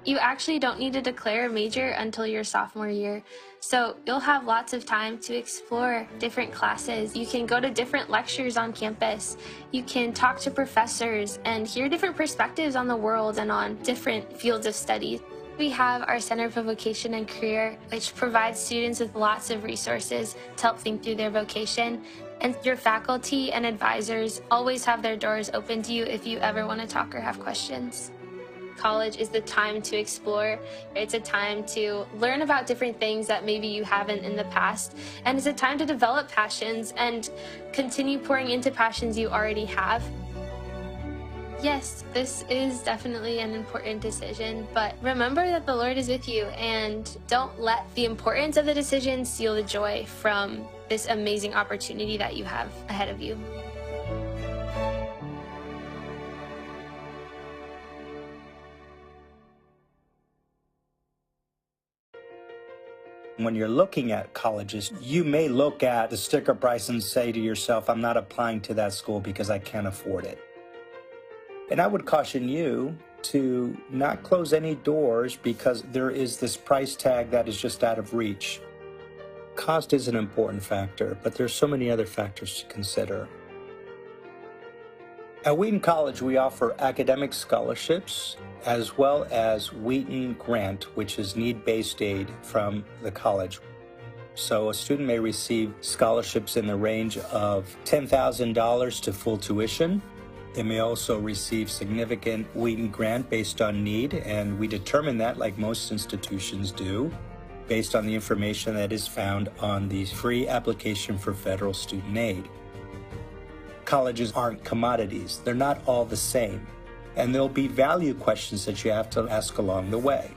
You actually don't need to declare a major until your sophomore year, so you'll have lots of time to explore different classes. You can go to different lectures on campus. You can talk to professors and hear different perspectives on the world and on different fields of study. We have our Center for Vocation and Career, which provides students with lots of resources to help think through their vocation. And your faculty and advisors always have their doors open to you if you ever want to talk or have questions. College is the time to explore. It's a time to learn about different things that maybe you haven't in the past. And it's a time to develop passions and continue pouring into passions you already have. Yes, this is definitely an important decision, but remember that the Lord is with you, and don't let the importance of the decision steal the joy from this amazing opportunity that you have ahead of you. When you're looking at colleges, you may look at the sticker price and say to yourself, I'm not applying to that school because I can't afford it. And I would caution you to not close any doors because there is this price tag that is just out of reach. Cost is an important factor, but there's so many other factors to consider. At Wheaton College, we offer academic scholarships as well as Wheaton Grant, which is need-based aid from the college. So a student may receive scholarships in the range of $10,000 to full tuition. They may also receive significant Wheaton Grant based on need, and we determine that, like most institutions do, based on the information that is found on the free application for federal student aid. Colleges aren't commodities. They're not all the same. And there'll be value questions that you have to ask along the way.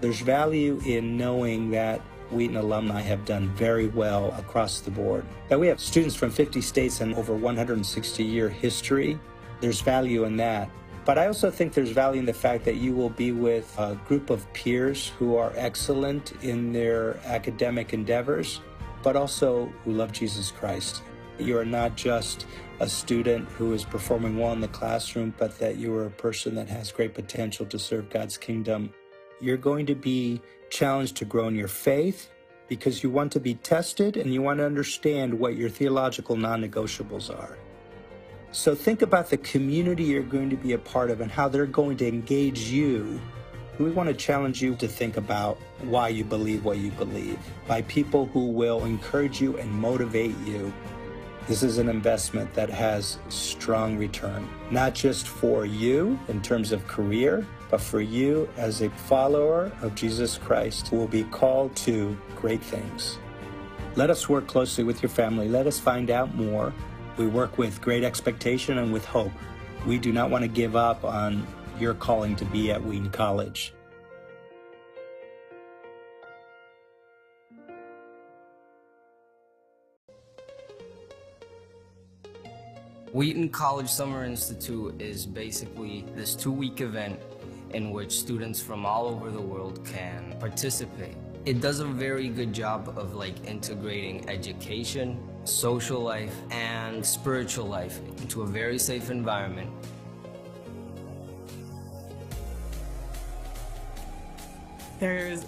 There's value in knowing that Wheaton alumni have done very well across the board. That we have students from 50 states and over 160-year history. There's value in that. But I also think there's value in the fact that you will be with a group of peers who are excellent in their academic endeavors, but also who love Jesus Christ. You are not just a student who is performing well in the classroom, but that you are a person that has great potential to serve God's kingdom. You're going to be challenged to grow in your faith because you want to be tested and you want to understand what your theological non-negotiables are. So think about the community you're going to be a part of and how they're going to engage you. We want to challenge you to think about why you believe what you believe, by people who will encourage you and motivate you. This is an investment that has strong return, not just for you in terms of career, but for you as a follower of Jesus Christ who will be called to great things. Let us work closely with your family. Let us find out more. We work with great expectation and with hope. We do not want to give up on your calling to be at Wheaton College. Wheaton College Summer Institute is basically this 2-week event in which students from all over the world can participate. It does a very good job of integrating education, social life, and spiritual life into a very safe environment. There's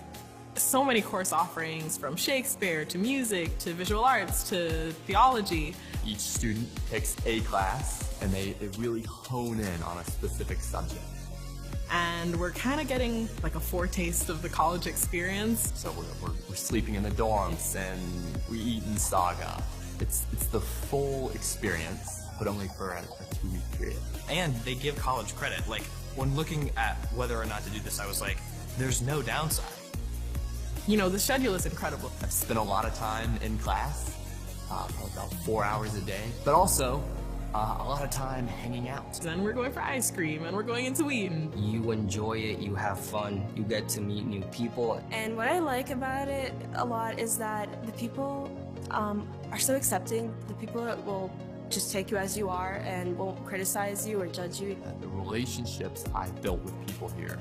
so many course offerings, from Shakespeare to music to visual arts to theology. Each student picks a class and they really hone in on a specific subject. And we're kind of getting like a foretaste of the college experience. So we're sleeping in the dorms and we eat in saga. It's the full experience, but only for a 2-week period. And they give college credit. Like, when looking at whether or not to do this, I was like, there's no downside. You know, the schedule is incredible. I've spent a lot of time in class, about 4 hours a day, but also a lot of time hanging out. Then we're going for ice cream and we're going into Wheaton. You enjoy it, you have fun, you get to meet new people. And what I like about it a lot is that the people are so accepting. The people will just take you as you are and won't criticize you or judge you. The relationships I've built with people here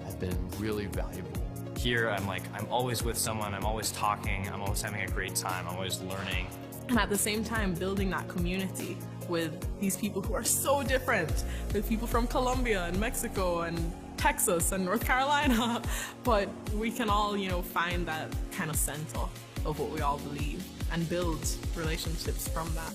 have been really valuable. Here, I'm always with someone, I'm always talking, I'm always having a great time, I'm always learning. And at the same time, building that community with these people who are so different, with people from Colombia and Mexico and Texas and North Carolina, but we can all, find that kind of center of what we all believe and build relationships from that.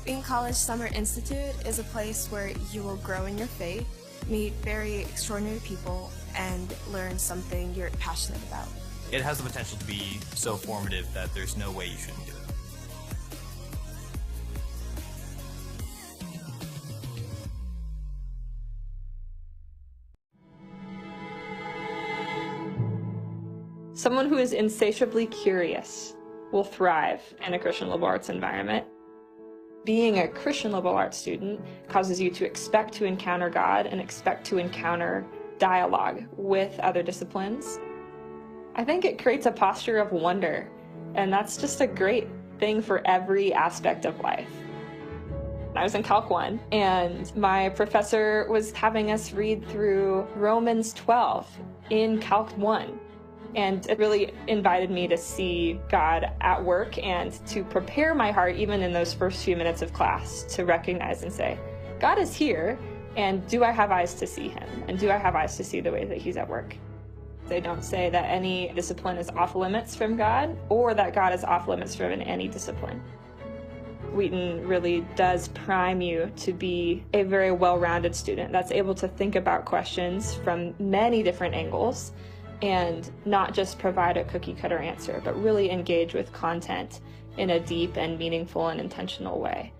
Wheaton College Summer Institute is a place where you will grow in your faith, meet very extraordinary people, and learn something you're passionate about. It has the potential to be so formative that there's no way you shouldn't do it. Someone who is insatiably curious will thrive in a Christian liberal arts environment. Being a Christian liberal arts student causes you to expect to encounter God and expect to encounter dialogue with other disciplines. I think it creates a posture of wonder, and that's just a great thing for every aspect of life. I was in Calc 1, and my professor was having us read through Romans 12 in Calc 1. And it really invited me to see God at work and to prepare my heart, even in those first few minutes of class, to recognize and say, God is here, and do I have eyes to see him? And do I have eyes to see the way that he's at work? They don't say that any discipline is off limits from God, or that God is off limits from any discipline. Wheaton really does prime you to be a very well-rounded student that's able to think about questions from many different angles, and not just provide a cookie-cutter answer, but really engage with content in a deep and meaningful and intentional way.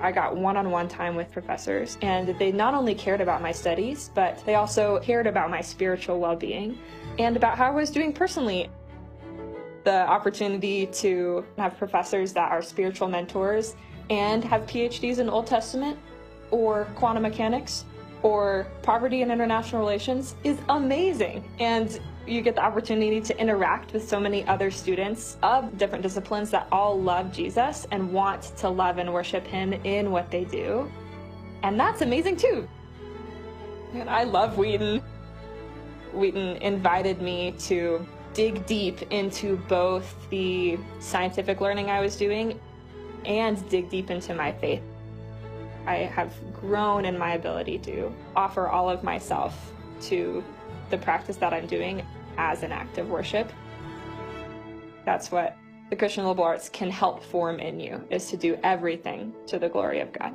I got one-on-one time with professors, and they not only cared about my studies, but they also cared about my spiritual well-being and about how I was doing personally. The opportunity to have professors that are spiritual mentors and have PhDs in Old Testament or quantum mechanics or poverty and international relations is amazing. And you get the opportunity to interact with so many other students of different disciplines that all love Jesus and want to love and worship him in what they do. And that's amazing too. And I love Wheaton. Wheaton invited me to dig deep into both the scientific learning I was doing and dig deep into my faith. I have grown in my ability to offer all of myself to the practice that I'm doing as an act of worship. That's what the Christian liberal arts can help form in you, is to do everything to the glory of God.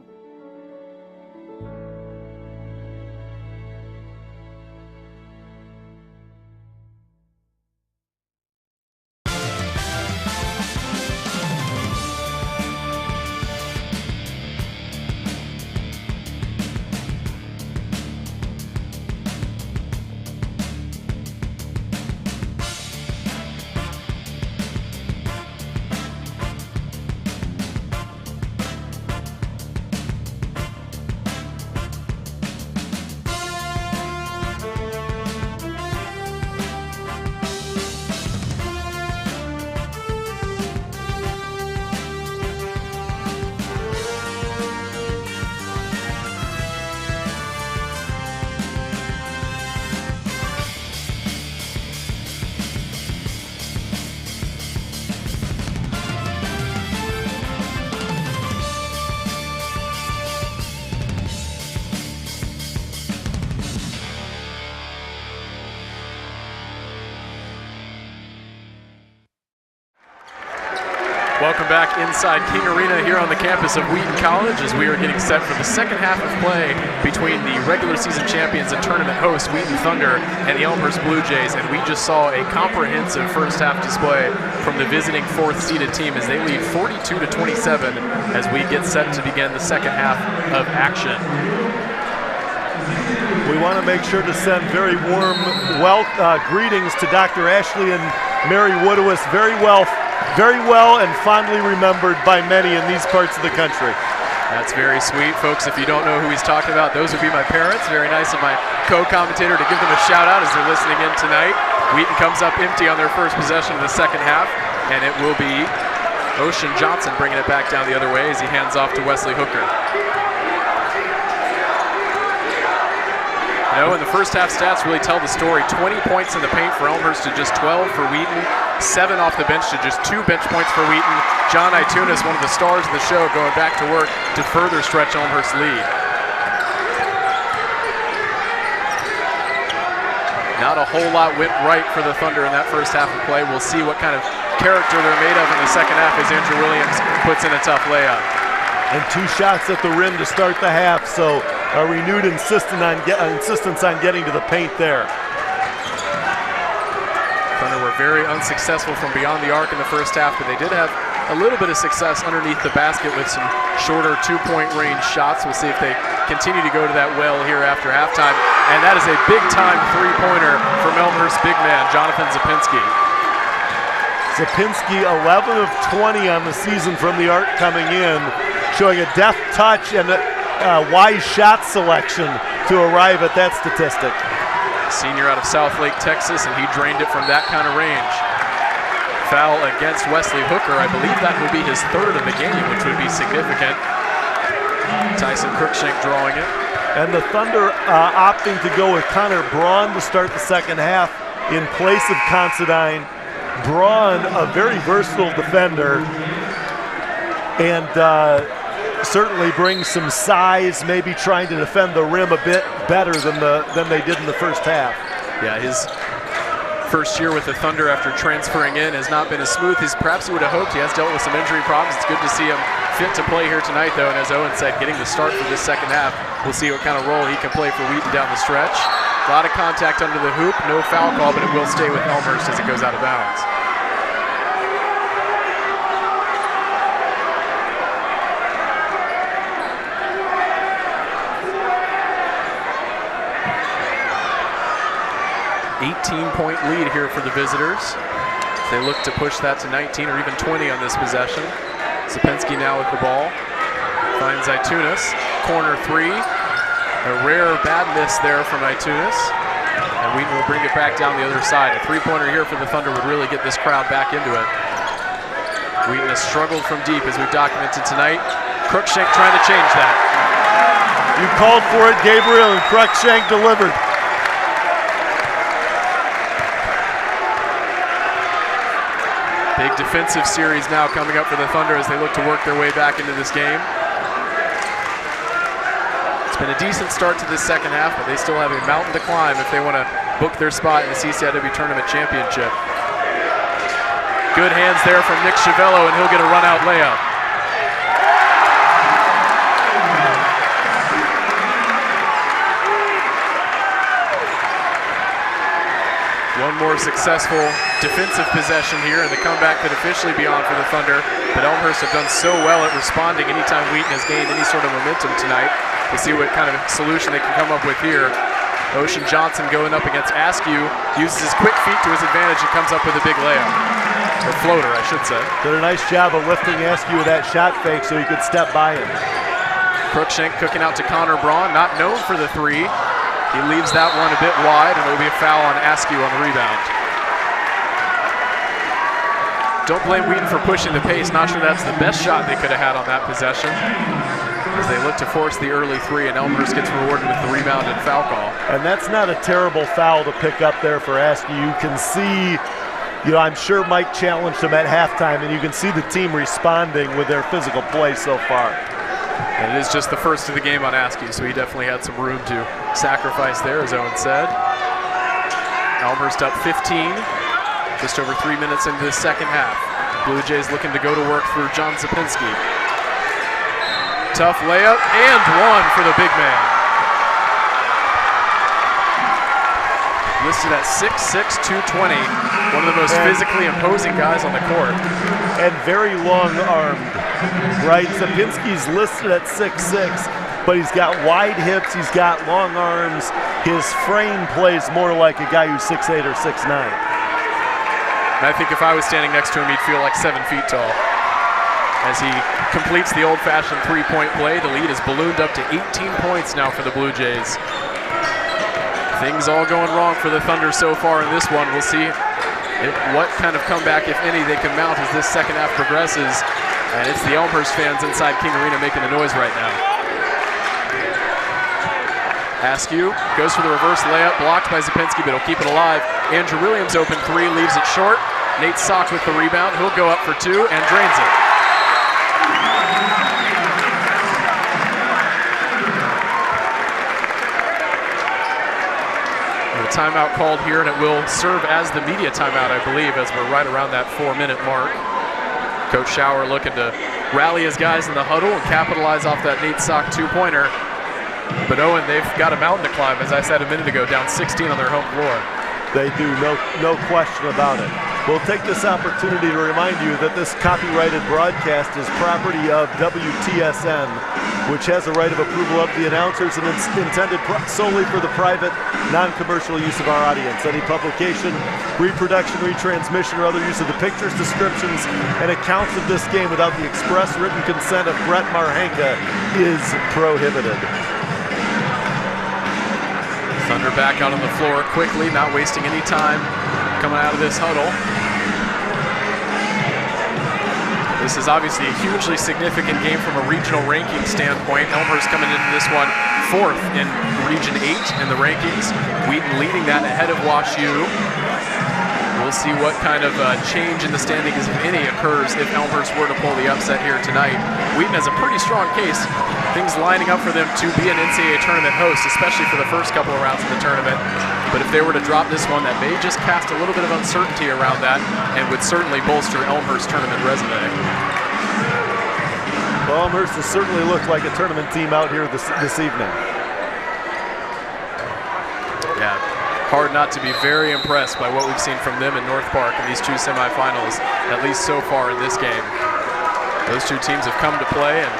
Welcome back inside King Arena here on the campus of Wheaton College as we are getting set for the second half of play between the regular season champions and tournament hosts Wheaton Thunder and the Elmhurst Blue Jays. And we just saw a comprehensive first half display from the visiting fourth seeded team as they lead 42-27 as we get set to begin the second half of action. We want to make sure to send very warm greetings to Dr. Ashley and Mary Woodowis. Very well and fondly remembered by many in these parts of the country. That's very sweet, folks. If you don't know who he's talking about, those would be my parents. Very nice of my co-commentator to give them a shout out as they're listening in tonight. Wheaton comes up empty on their first possession of the second half, and it will be Ocean Johnson bringing it back down the other way as he hands off to Wesley Hooker. No, and the first half stats really tell the story. 20 points in the paint for Elmhurst to just 12 for Wheaton. 7 off the bench to just 2 bench points for Wheaton. John Itunis, one of the stars of the show, going back to work to further stretch Elmhurst's lead. Not a whole lot went right for the Thunder in that first half of play. We'll see what kind of character they're made of in the second half as Andrew Williams puts in a tough layup. And 2 shots at the rim to start the half, so a renewed insistence on getting to the paint there. Thunder were very unsuccessful from beyond the arc in the first half, but they did have a little bit of success underneath the basket with some shorter 2-point range shots. We'll see if they continue to go to that well here after halftime. And that is a big-time three-pointer from Elmhurst big man, Jonathan Zapinski. Zapinski, 11 of 20 on the season from the arc coming in, showing a deft touch and a wise shot selection to arrive at that statistic. Senior out of Southlake, Texas, and he drained it from that kind of range. Foul against Wesley Hooker. I believe that will be his third of the game, which would be significant. Tyson Cruikshank drawing it. And the Thunder opting to go with Connor Braun to start the second half in place of Considine. Braun, a very versatile defender, and certainly brings some size, maybe trying to defend the rim a bit better than they did in the first half. Yeah, his first year with the Thunder after transferring in has not been as smooth as perhaps he would have hoped. He has dealt with some injury problems. It's good to see him fit to play here tonight, though, and as Owen said, getting the start for this second half. We'll see what kind of role he can play for Wheaton down the stretch. A lot of contact under the hoop, no foul call, but it will stay with Elmhurst as it goes out of bounds. .8-point lead here for the visitors. They look to push that to 19 or even 20 on this possession. Sapinski now with the ball. Finds Itunis. Corner three. A rare bad miss there from Itunis. And Wheaton will bring it back down the other side. A three-pointer here for the Thunder would really get this crowd back into it. Wheaton has struggled from deep as we've documented tonight. Cruikshank trying to change that. You called for it, Gabriel, and Cruikshank delivered. Big defensive series now coming up for the Thunder as they look to work their way back into this game. It's been a decent start to this second half, but they still have a mountain to climb if they want to book their spot in the CCIW Tournament Championship. Good hands there from Nick Chiavello, and he'll get a run-out layup. One more successful defensive possession here, and the comeback could officially be on for the Thunder, but Elmhurst have done so well at responding anytime Wheaton has gained any sort of momentum tonight. We'll see what kind of solution they can come up with here. Ocean Johnson going up against Askew, uses his quick feet to his advantage and comes up with a big layup. Or floater, I should say. Did a nice job of lifting Askew with that shot fake so he could step by him. Cruikshank cooking out to Connor Braun, not known for the three. He leaves that one a bit wide, and it will be a foul on Askew on the rebound. Don't blame Wheaton for pushing the pace. Not sure that's the best shot they could have had on that possession, as they look to force the early three, and Elmhurst gets rewarded with the rebound and foul call. And that's not a terrible foul to pick up there for Askew. You can see, I'm sure Mike challenged him at halftime, and you can see the team responding with their physical play so far. And it is just the first of the game on Askew, so he definitely had some room to sacrifice there, as Owen said. Elmhurst up 15, just over 3 minutes into the second half. Blue Jays looking to go to work through John Sapinski. Tough layup, and one for the big man. Listed at 6'6", 220, one of the most physically imposing guys on the court. And very long-armed, right? Sapinski's listed at 6'6", but he's got wide hips, he's got long arms. His frame plays more like a guy who's 6'8" or 6'9". And I think if I was standing next to him, he'd feel like 7 feet tall. As he completes the old-fashioned three-point play, the lead is ballooned up to 18 points now for the Blue Jays. Things all going wrong for the Thunder so far in this one. We'll see what kind of comeback, if any, they can mount as this second half progresses. And it's the Elmhurst fans inside King Arena making the noise right now. Askew goes for the reverse layup, blocked by Sapinski, but he'll keep it alive. Andrew Williams open three, leaves it short. Nate Sock with the rebound. He'll go up for two and drains it. Timeout called here, and it will serve as the media timeout, I believe, as we're right around that 4-minute mark. Coach Schauer looking to rally his guys in the huddle and capitalize off that Nate Sock two-pointer. But Owen, they've got a mountain to climb, as I said a minute ago, down 16 on their home floor. They do, no question about it. We'll take this opportunity to remind you that this copyrighted broadcast is property of WTSN, which has a right of approval of the announcers and it's intended solely for the private, non-commercial use of our audience. Any publication, reproduction, retransmission, or other use of the pictures, descriptions, and accounts of this game without the express written consent of Brett Marhanka is prohibited. Thunder back out on the floor quickly, not wasting any time coming out of this huddle. This is obviously a hugely significant game from a regional ranking standpoint. Elmhurst coming into this one 4th in Region 8 in the rankings. Wheaton leading that ahead of Wash U. We'll see what kind of change in the standings, if any, occurs if Elmhurst were to pull the upset here tonight. Wheaton has a pretty strong case. Things lining up for them to be an NCAA tournament host, especially for the first couple of rounds of the tournament. But if they were to drop this one, that may just cast a little bit of uncertainty around that and would certainly bolster Elmhurst's tournament resume. Well, Elmhurst has certainly looked like a tournament team out here this evening. Yeah, hard not to be very impressed by what we've seen from them in North Park in these 2 semifinals, at least so far in this game. Those 2 teams have come to play, and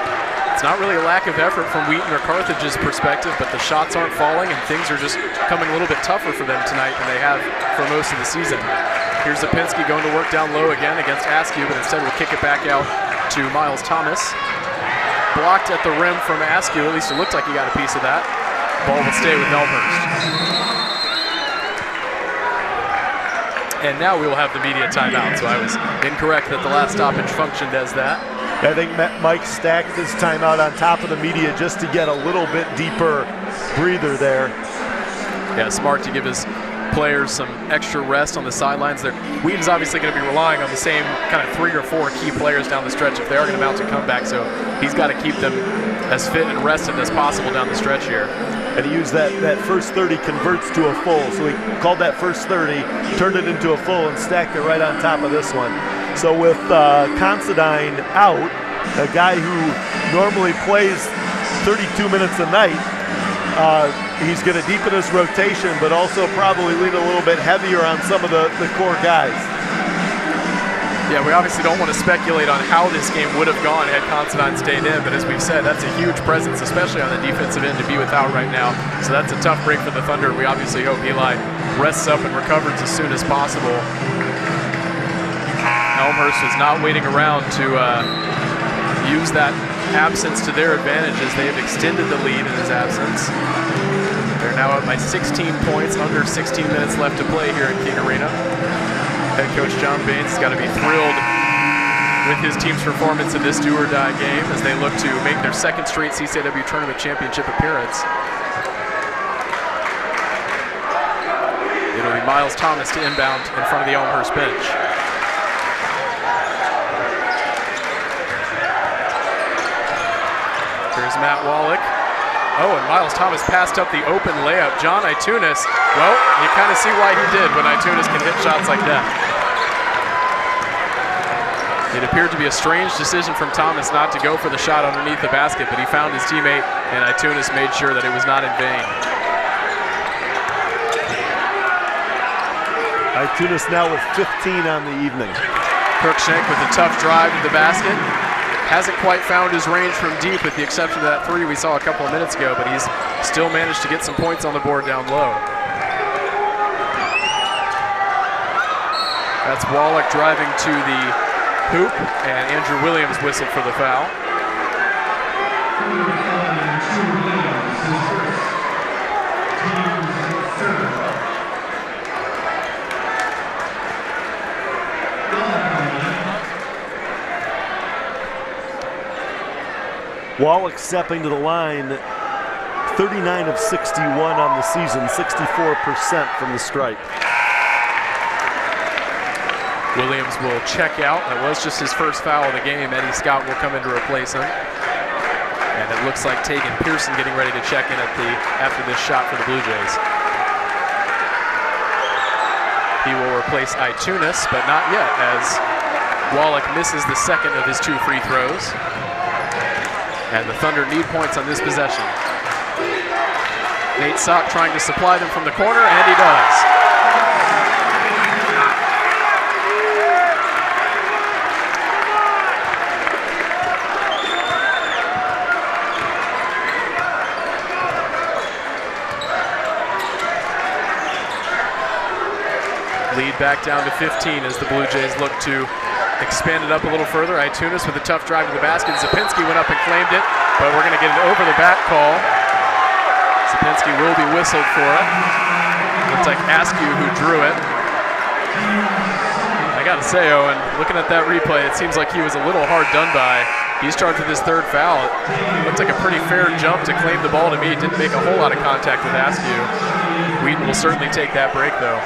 it's not really a lack of effort from Wheaton or Carthage's perspective, but the shots aren't falling and things are just coming a little bit tougher for them tonight than they have for most of the season. Here's Zapinski going to work down low again against Askew, but instead will kick it back out to Miles Thomas. Blocked at the rim from Askew, at least it looked like he got a piece of that. Ball will stay with Elmhurst. And now we will have the media timeout, so I was incorrect that the last stoppage functioned as that. I think Mike stacked his timeout on top of the media just to get a little bit deeper breather there. Yeah, smart to give his players some extra rest on the sidelines. Wheaton's obviously going to be relying on the same kind of 3 or 4 key players down the stretch if they are going to mount a comeback, so he's got to keep them as fit and rested as possible down the stretch here. And he used that first 30 converts to a full, so he called that first 30, turned it into a full, and stacked it right on top of this one. So with Considine out, a guy who normally plays 32 minutes a night, he's going to deepen his rotation, but also probably lean a little bit heavier on some of the core guys. Yeah, we obviously don't want to speculate on how this game would have gone had Considine stayed in, but as we've said, that's a huge presence, especially on the defensive end, to be without right now. So that's a tough break for the Thunder. We obviously hope Eli rests up and recovers as soon as possible. Elmhurst was not waiting around to use that absence to their advantage as they have extended the lead in his absence. They're now up by 16 points, under 16 minutes left to play here at King Arena. Head coach John Baines has got to be thrilled with his team's performance in this do-or-die game as they look to make their 2nd straight CCIW Tournament Championship appearance. It'll be Miles Thomas to inbound in front of the Elmhurst bench. Here's Matt Wallach. Oh, and Miles Thomas passed up the open layup. John Itunis, well, you kind of see why he did when Itunis can hit shots like that. It appeared to be a strange decision from Thomas not to go for the shot underneath the basket, but he found his teammate, and Itunis made sure that it was not in vain. Itunis now with 15 on the evening. Kirkshank with a tough drive to the basket. Hasn't quite found his range from deep with the exception of that 3 we saw a couple of minutes ago, but he's still managed to get some points on the board down low. That's Wallach driving to the hoop, and Andrew Williams whistled for the foul. Wallach stepping to the line, 39 of 61 on the season, 64% from the stripe. Williams will check out. That was just his first foul of the game. Eddie Scott will come in to replace him. And it looks like Tegan Pearson getting ready to check in after this shot for the Blue Jays. He will replace Itunis, but not yet, as Wallach misses the 2nd of his 2 free throws. And the Thunder need points on this possession. Nate Sock trying to supply them from the corner, and he does. Lead back down to 15 as the Blue Jays look to expand it up a little further. Itunis with a tough drive to the basket. Zapinski went up and claimed it, but we're going to get an over-the-back call. Zapinski will be whistled for it. Looks like Askew who drew it. I got to say, Owen, looking at that replay, it seems like he was a little hard done by. He's charged with his third foul. It looked like a pretty fair jump to claim the ball to me. Didn't make a whole lot of contact with Askew. Wheaton will certainly take that break, though.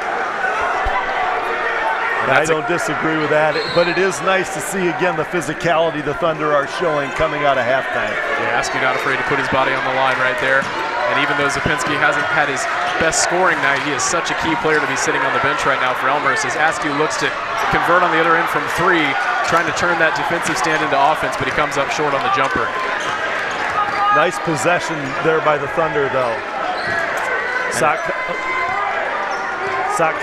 I don't disagree with that, but it is nice to see again the physicality the Thunder are showing coming out of halftime. Yeah, Askew not afraid to put his body on the line right there. And even though Zapinski hasn't had his best scoring night, he is such a key player to be sitting on the bench right now for Elmhurst as Askew looks to convert on the other end from three, trying to turn that defensive stand into offense, but he comes up short on the jumper. Nice possession there by the Thunder, though. Sock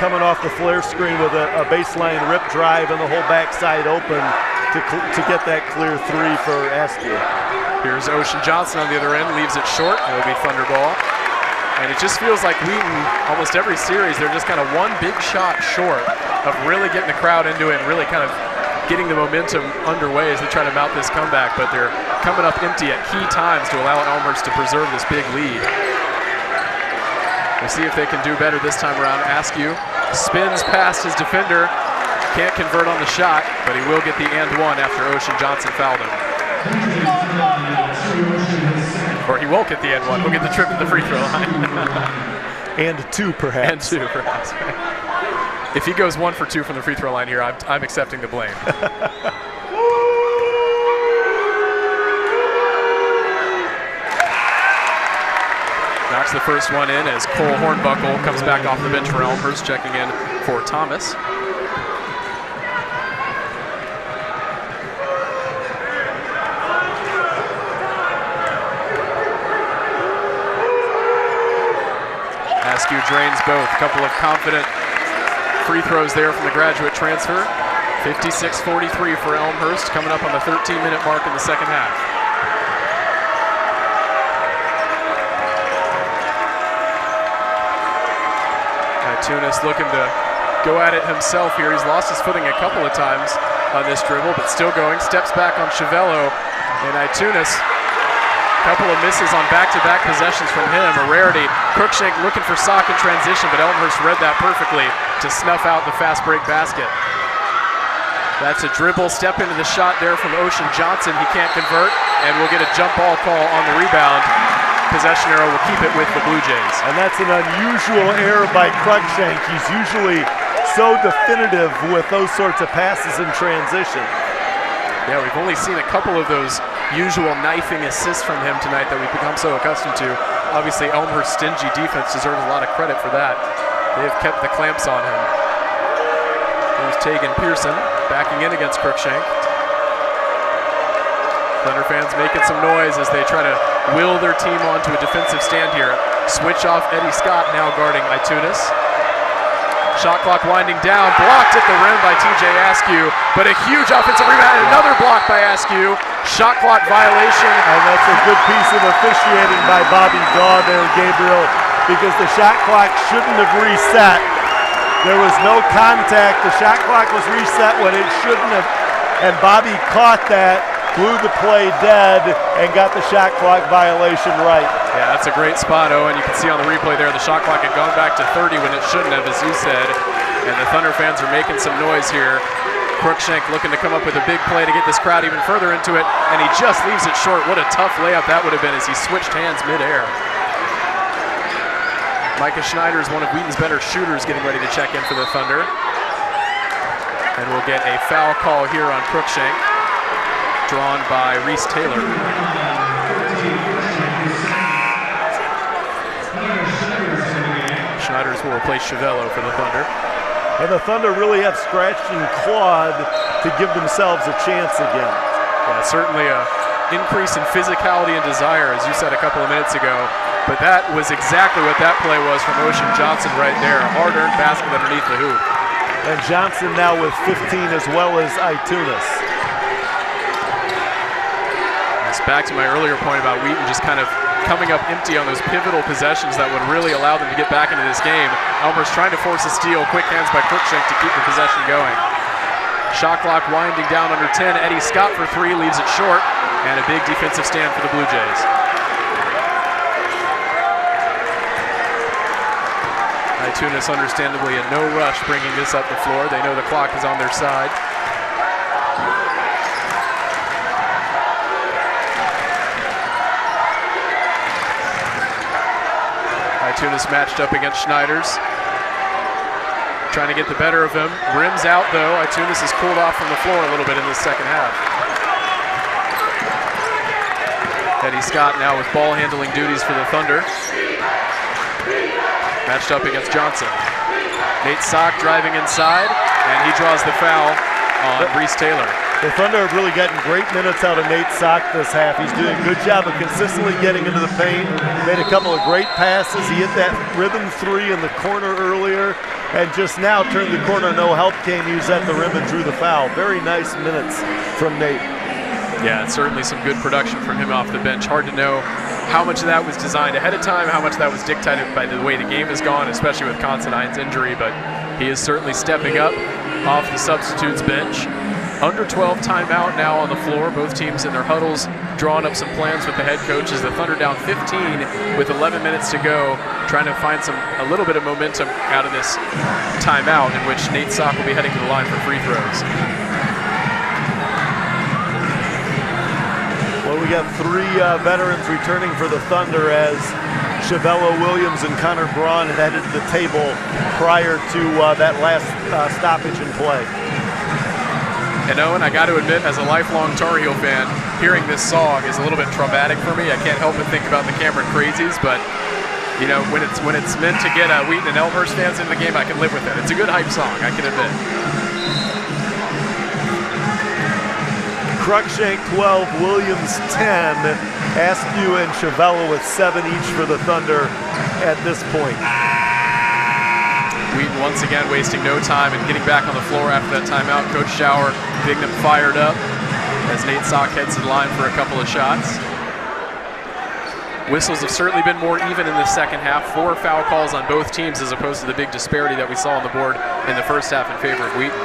coming off the flare screen with a baseline rip drive and the whole backside open to get that clear three for Askew. Here's Ocean Johnson on the other end, leaves it short. It'll be Thunder ball. And it just feels like Wheaton, almost every series, they're just kind of one big shot short of really getting the crowd into it and really kind of getting the momentum underway as they try to mount this comeback, but they're coming up empty at key times to allow Elmhurst to preserve this big lead. We'll see if they can do better this time around. Askew spins past his defender, can't convert on the shot, but he will get the and one after Ocean Johnson fouled him. Or he won't get the and one, he'll get the trip at the free throw line. And two, perhaps. And two, perhaps. If he goes 1 for 2 from the free throw line here, I'm accepting the blame. Knocks the first one in as Cole Hornbuckle comes back off the bench for Elmhurst, checking in for Thomas. Askew drains both. A couple of confident free throws there from the graduate transfer. 56-43 for Elmhurst, coming up on the 13-minute mark in the second half. Tunis looking to go at it himself here. He's lost his footing a couple of times on this dribble, but still going. Steps back on Chiavello, and Itunis, a couple of misses on back-to-back possessions from him. A rarity. Cruikshank looking for Sock in transition, but Elmhurst read that perfectly to snuff out the fast break basket. That's a dribble, step into the shot there from Ocean Johnson. He can't convert, and we'll get a jump ball call on the rebound. Possession arrow will keep it with the Blue Jays. And that's an unusual error by Cruikshank. He's usually so definitive with those sorts of passes in transition. Yeah, we've only seen a couple of those usual knifing assists from him tonight that we've become so accustomed to. Obviously, Elmhurst's stingy defense deserves a lot of credit for that. They've kept the clamps on him. Here's Tegan Pearson backing in against Cruikshank. Thunder fans making some noise as they try to will their team onto a defensive stand here. Switch off Eddie Scott now guarding Itunis. Shot clock winding down, blocked at the rim by TJ Askew, but a huge offensive rebound and another block by Askew. Shot clock violation. And that's a good piece of officiating by Bobby Daw there, Gabriel, because the shot clock shouldn't have reset. There was no contact. The shot clock was reset when it shouldn't have, and Bobby caught that, blew the play dead, and got the shot clock violation right. Yeah, that's a great spot, Owen. You can see on the replay there, the shot clock had gone back to 30 when it shouldn't have, as you said. And the Thunder fans are making some noise here. Cruikshank looking to come up with a big play to get this crowd even further into it, and he just leaves it short. What a tough layup that would have been as he switched hands midair. Micah Schneider is one of Wheaton's better shooters getting ready to check in for the Thunder. And we'll get a foul call here on Cruikshank, drawn by Reese Taylor. Schneiders will replace Chiavello for the Thunder. And the Thunder really have scratched and clawed to give themselves a chance again. Yeah, certainly a increase in physicality and desire, as you said a couple of minutes ago. But that was exactly what that play was from Ocean Johnson right there. A hard-earned basket underneath the hoop. And Johnson now with 15 as well as Itunis. It's back to my earlier point about Wheaton just kind of coming up empty on those pivotal possessions that would really allow them to get back into this game. Elmhurst trying to force a steal. Quick hands by Cruikshank to keep the possession going. Shot clock winding down under 10. Eddie Scott for three, leaves it short, and a big defensive stand for the Blue Jays. Tunis understandably in no rush bringing this up the floor. They know the clock is on their side. Tunis matched up against Schneiders. Trying to get the better of him. Rims out though. Tunis has cooled off from the floor a little bit in the second half. Eddie Scott now with ball handling duties for the Thunder. Matched up against Johnson. Nate Sock driving inside, and he draws the foul on Reese Taylor. The Thunder have really gotten great minutes out of Nate Sock this half. He's doing a good job of consistently getting into the paint. Made a couple of great passes. He hit that rhythm three in the corner earlier, and just now turned the corner. No help came. He was at the rim and drew the foul. Very nice minutes from Nate. Yeah, it's certainly some good production from him off the bench. Hard to know how much of that was designed ahead of time, how much that was dictated by the way the game has gone, especially with Considine's injury, but he is certainly stepping up off the substitutes bench. Under 12 timeout now on the floor. Both teams in their huddles drawing up some plans with the head coach as the Thunder down 15 with 11 minutes to go, trying to find a little bit of momentum out of this timeout in which Nate Sock will be heading to the line for free throws. Well, we got three veterans returning for the Thunder as Chevello, Williams, and Connor Braun had headed to the table prior to that last stoppage in play. And Owen, I got to admit, as a lifelong Tar Heel fan, hearing this song is a little bit traumatic for me. I can't help but think about the Cameron Crazies, but you know, when it's meant to get Wheaton and Elmhurst fans into the game, I can live with it. It's a good hype song, I can admit. Cruikshank 12, Williams 10, Askew and Chevello with 7 each for the Thunder at this point. Wheaton once again wasting no time and getting back on the floor after that timeout. Coach Schauer getting them fired up as Nate Sock heads to the line for a couple of shots. Whistles have certainly been more even in the second half. 4 foul calls on both teams as opposed to the big disparity that we saw on the board in the first half in favor of Wheaton.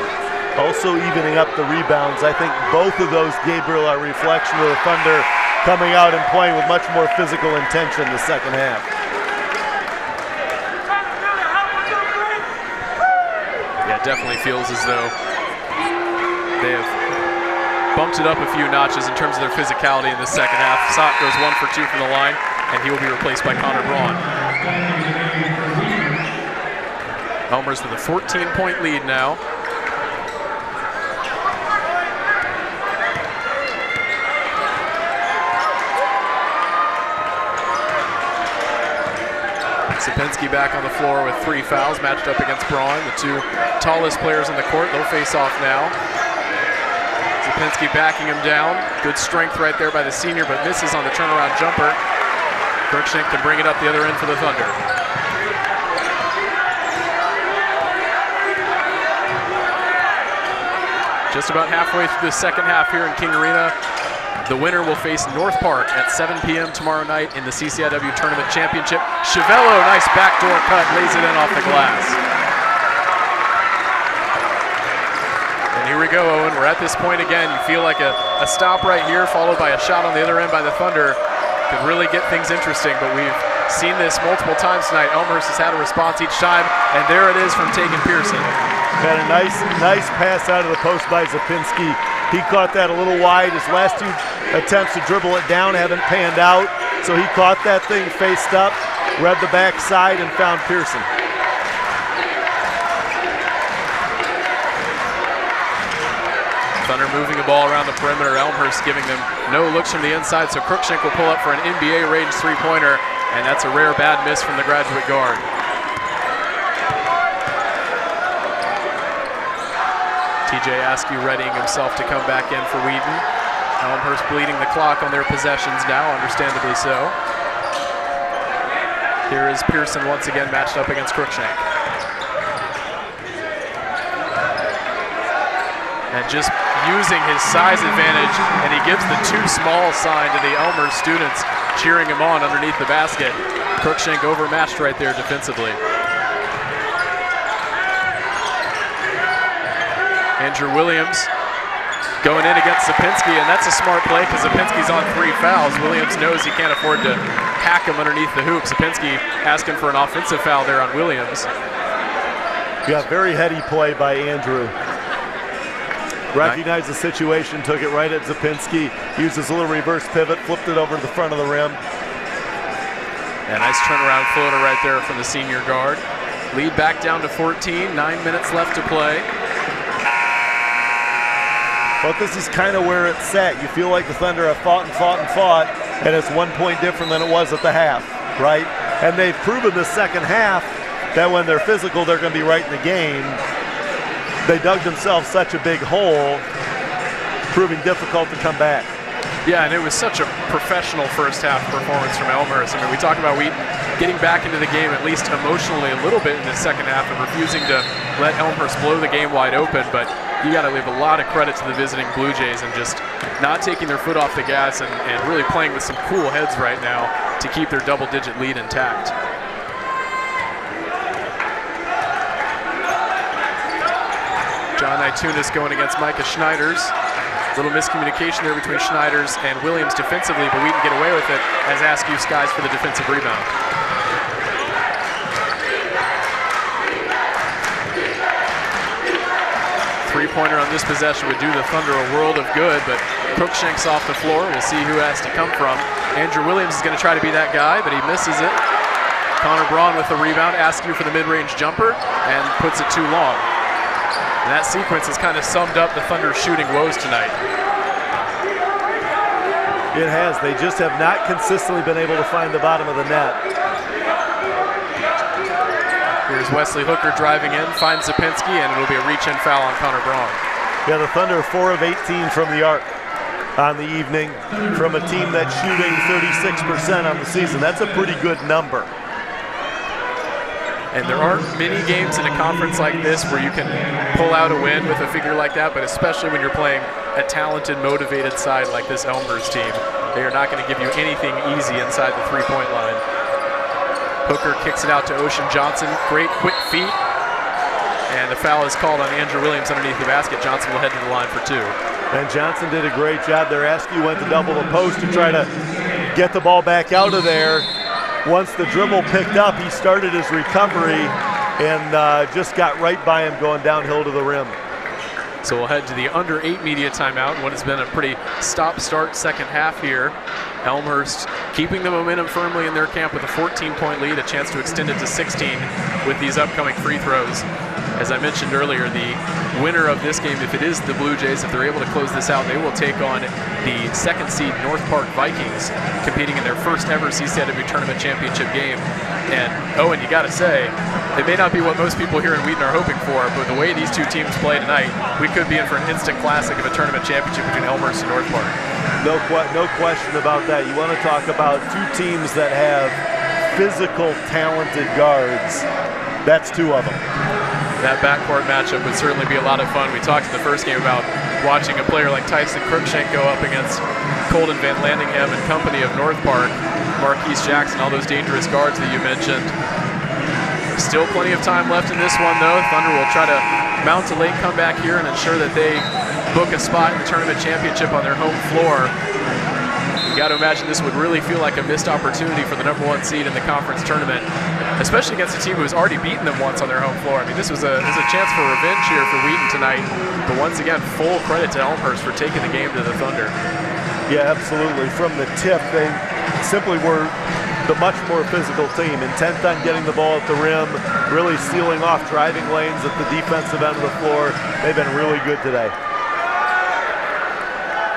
Also evening up the rebounds. I think both of those, Gabriel, are a reflection of the Thunder coming out and playing with much more physical intention in the second half. Yeah, it definitely feels as though they have bumped it up a few notches in terms of their physicality in the second half. Sock goes 1 for 2 from the line, and he will be replaced by Connor Braun. Elmhurst with a 14-point lead now. Sapinski back on the floor with 3 fouls, matched up against Braun, the 2 tallest players in the court. They'll face off now. Sapinski backing him down. Good strength right there by the senior, but misses on the turnaround jumper. Cruikshank can bring it up the other end for the Thunder. Just about halfway through the second half here in King Arena. The winner will face North Park at 7 p.m. tomorrow night in the CCIW Tournament Championship. Chevello, nice backdoor cut, lays it in off the glass. And here we go, Owen. We're at this point again. You feel like a stop right here, followed by a shot on the other end by the Thunder, could really get things interesting, but we've seen this multiple times tonight. Elmhurst has had a response each time, and there it is from Tegan Pearson. Had a nice pass out of the post by Sapinski. He caught that a little wide. His last 2 attempts to dribble it down haven't panned out, so he caught that thing, faced up, read the backside, and found Pearson. Thunder moving the ball around the perimeter. Elmhurst giving them no looks from the inside, so Cruikshank will pull up for an NBA range 3-pointer, and that's a rare bad miss from the graduate guard. TJ Askew readying himself to come back in for Wheaton. Elmhurst bleeding the clock on their possessions now, understandably so. Here is Pearson once again matched up against Cruikshank. and just using his size advantage, and he gives the too small sign to the Elmhurst students cheering him on underneath the basket. Cruikshank overmatched right there defensively. Andrew Williams going in against Zapinski, and that's a smart play because Zapinski's on 3 fouls. Williams knows he can't afford to hack him underneath the hoop. Zapinski asking for an offensive foul there on Williams. Yeah, very heady play by Andrew. Recognized the situation, took it right at Zapinski, used his little reverse pivot, flipped it over to the front of the rim. A nice turnaround floater right there from the senior guard. Lead back down to 14, 9 minutes left to play. But this is kind of where it's set. You feel like the Thunder have fought and fought and fought, and it's 1 point different than it was at the half, right? And they've proven the second half that when they're physical, they're going to be right in the game. They dug themselves such a big hole, proving difficult to come back. Yeah, and it was such a professional first half performance from Elmhurst. I mean, we talk about Wheaton getting back into the game, at least emotionally, a little bit in the second half and refusing to let Elmhurst blow the game wide open, but you got to leave a lot of credit to the visiting Blue Jays and just not taking their foot off the gas and really playing with some cool heads right now to keep their double-digit lead intact. John Itunis going against Micah Schneiders. Little miscommunication there between Schneiders and Williams defensively, but we can get away with it as Askew skies for the defensive rebound. Three-pointer on this possession would do the Thunder a world of good, but Cruikshank's off the floor. We'll see who has to come from. Andrew Williams is going to try to be that guy, but he misses it. Connor Braun with the rebound, Askew for the mid-range jumper, and puts it too long. And that sequence has kind of summed up the Thunder's shooting woes tonight. It has. They just have not consistently been able to find the bottom of the net. Here's Wesley Hooker driving in, finds Zapinski, and it'll be a reach-in foul on Connor Braun. Yeah, the Thunder are 4 of 18 from the arc on the evening from a team that's shooting 36% on the season. That's a pretty good number. And there aren't many games in a conference like this where you can pull out a win with a figure like that, but especially when you're playing a talented, motivated side like this Elmhurst team. They are not going to give you anything easy inside the three-point line. Hooker kicks it out to Ocean Johnson. Great quick feet. And the foul is called on Andrew Williams underneath the basket. Johnson will head to the line for 2. And Johnson did a great job there. Askew went to double the post to try to get the ball back out of there. Once the dribble picked up, he started his recovery and just got right by him going downhill to the rim. So we'll head to the under 8 media timeout. What has been a pretty stop-start second half here. Elmhurst keeping the momentum firmly in their camp with a 14-point lead, a chance to extend it to 16 with these upcoming free throws. As I mentioned earlier, the winner of this game, if it is the Blue Jays, if they're able to close this out, they will take on the second seed North Park Vikings, competing in their first ever CCIW tournament championship game. And Owen, you gotta say, it may not be what most people here in Wheaton are hoping for, but the way these two teams play tonight, we could be in for an instant classic of a tournament championship between Elmhurst and North Park. No question about that. You want to talk about two teams that have physical, talented guards. That's 2 of them. That backcourt matchup would certainly be a lot of fun. We talked in the first game about watching a player like Tyson Cruikshank go up against Colton Van Landingham and company of North Park, Marquise Jackson, all those dangerous guards that you mentioned. Still plenty of time left in this one, though. Thunder will try to mount a late comeback here and ensure that they book a spot in the tournament championship on their home floor. You got to imagine this would really feel like a missed opportunity for the #1 seed in the conference tournament, especially against a team who's already beaten them once on their home floor. I mean, this was a chance for revenge here for Wheaton tonight, but once again, full credit to Elmhurst for taking the game to the Thunder. Yeah, absolutely. From the tip, they simply were the much more physical team, intent on getting the ball at the rim, really sealing off driving lanes at the defensive end of the floor. They've been really good today.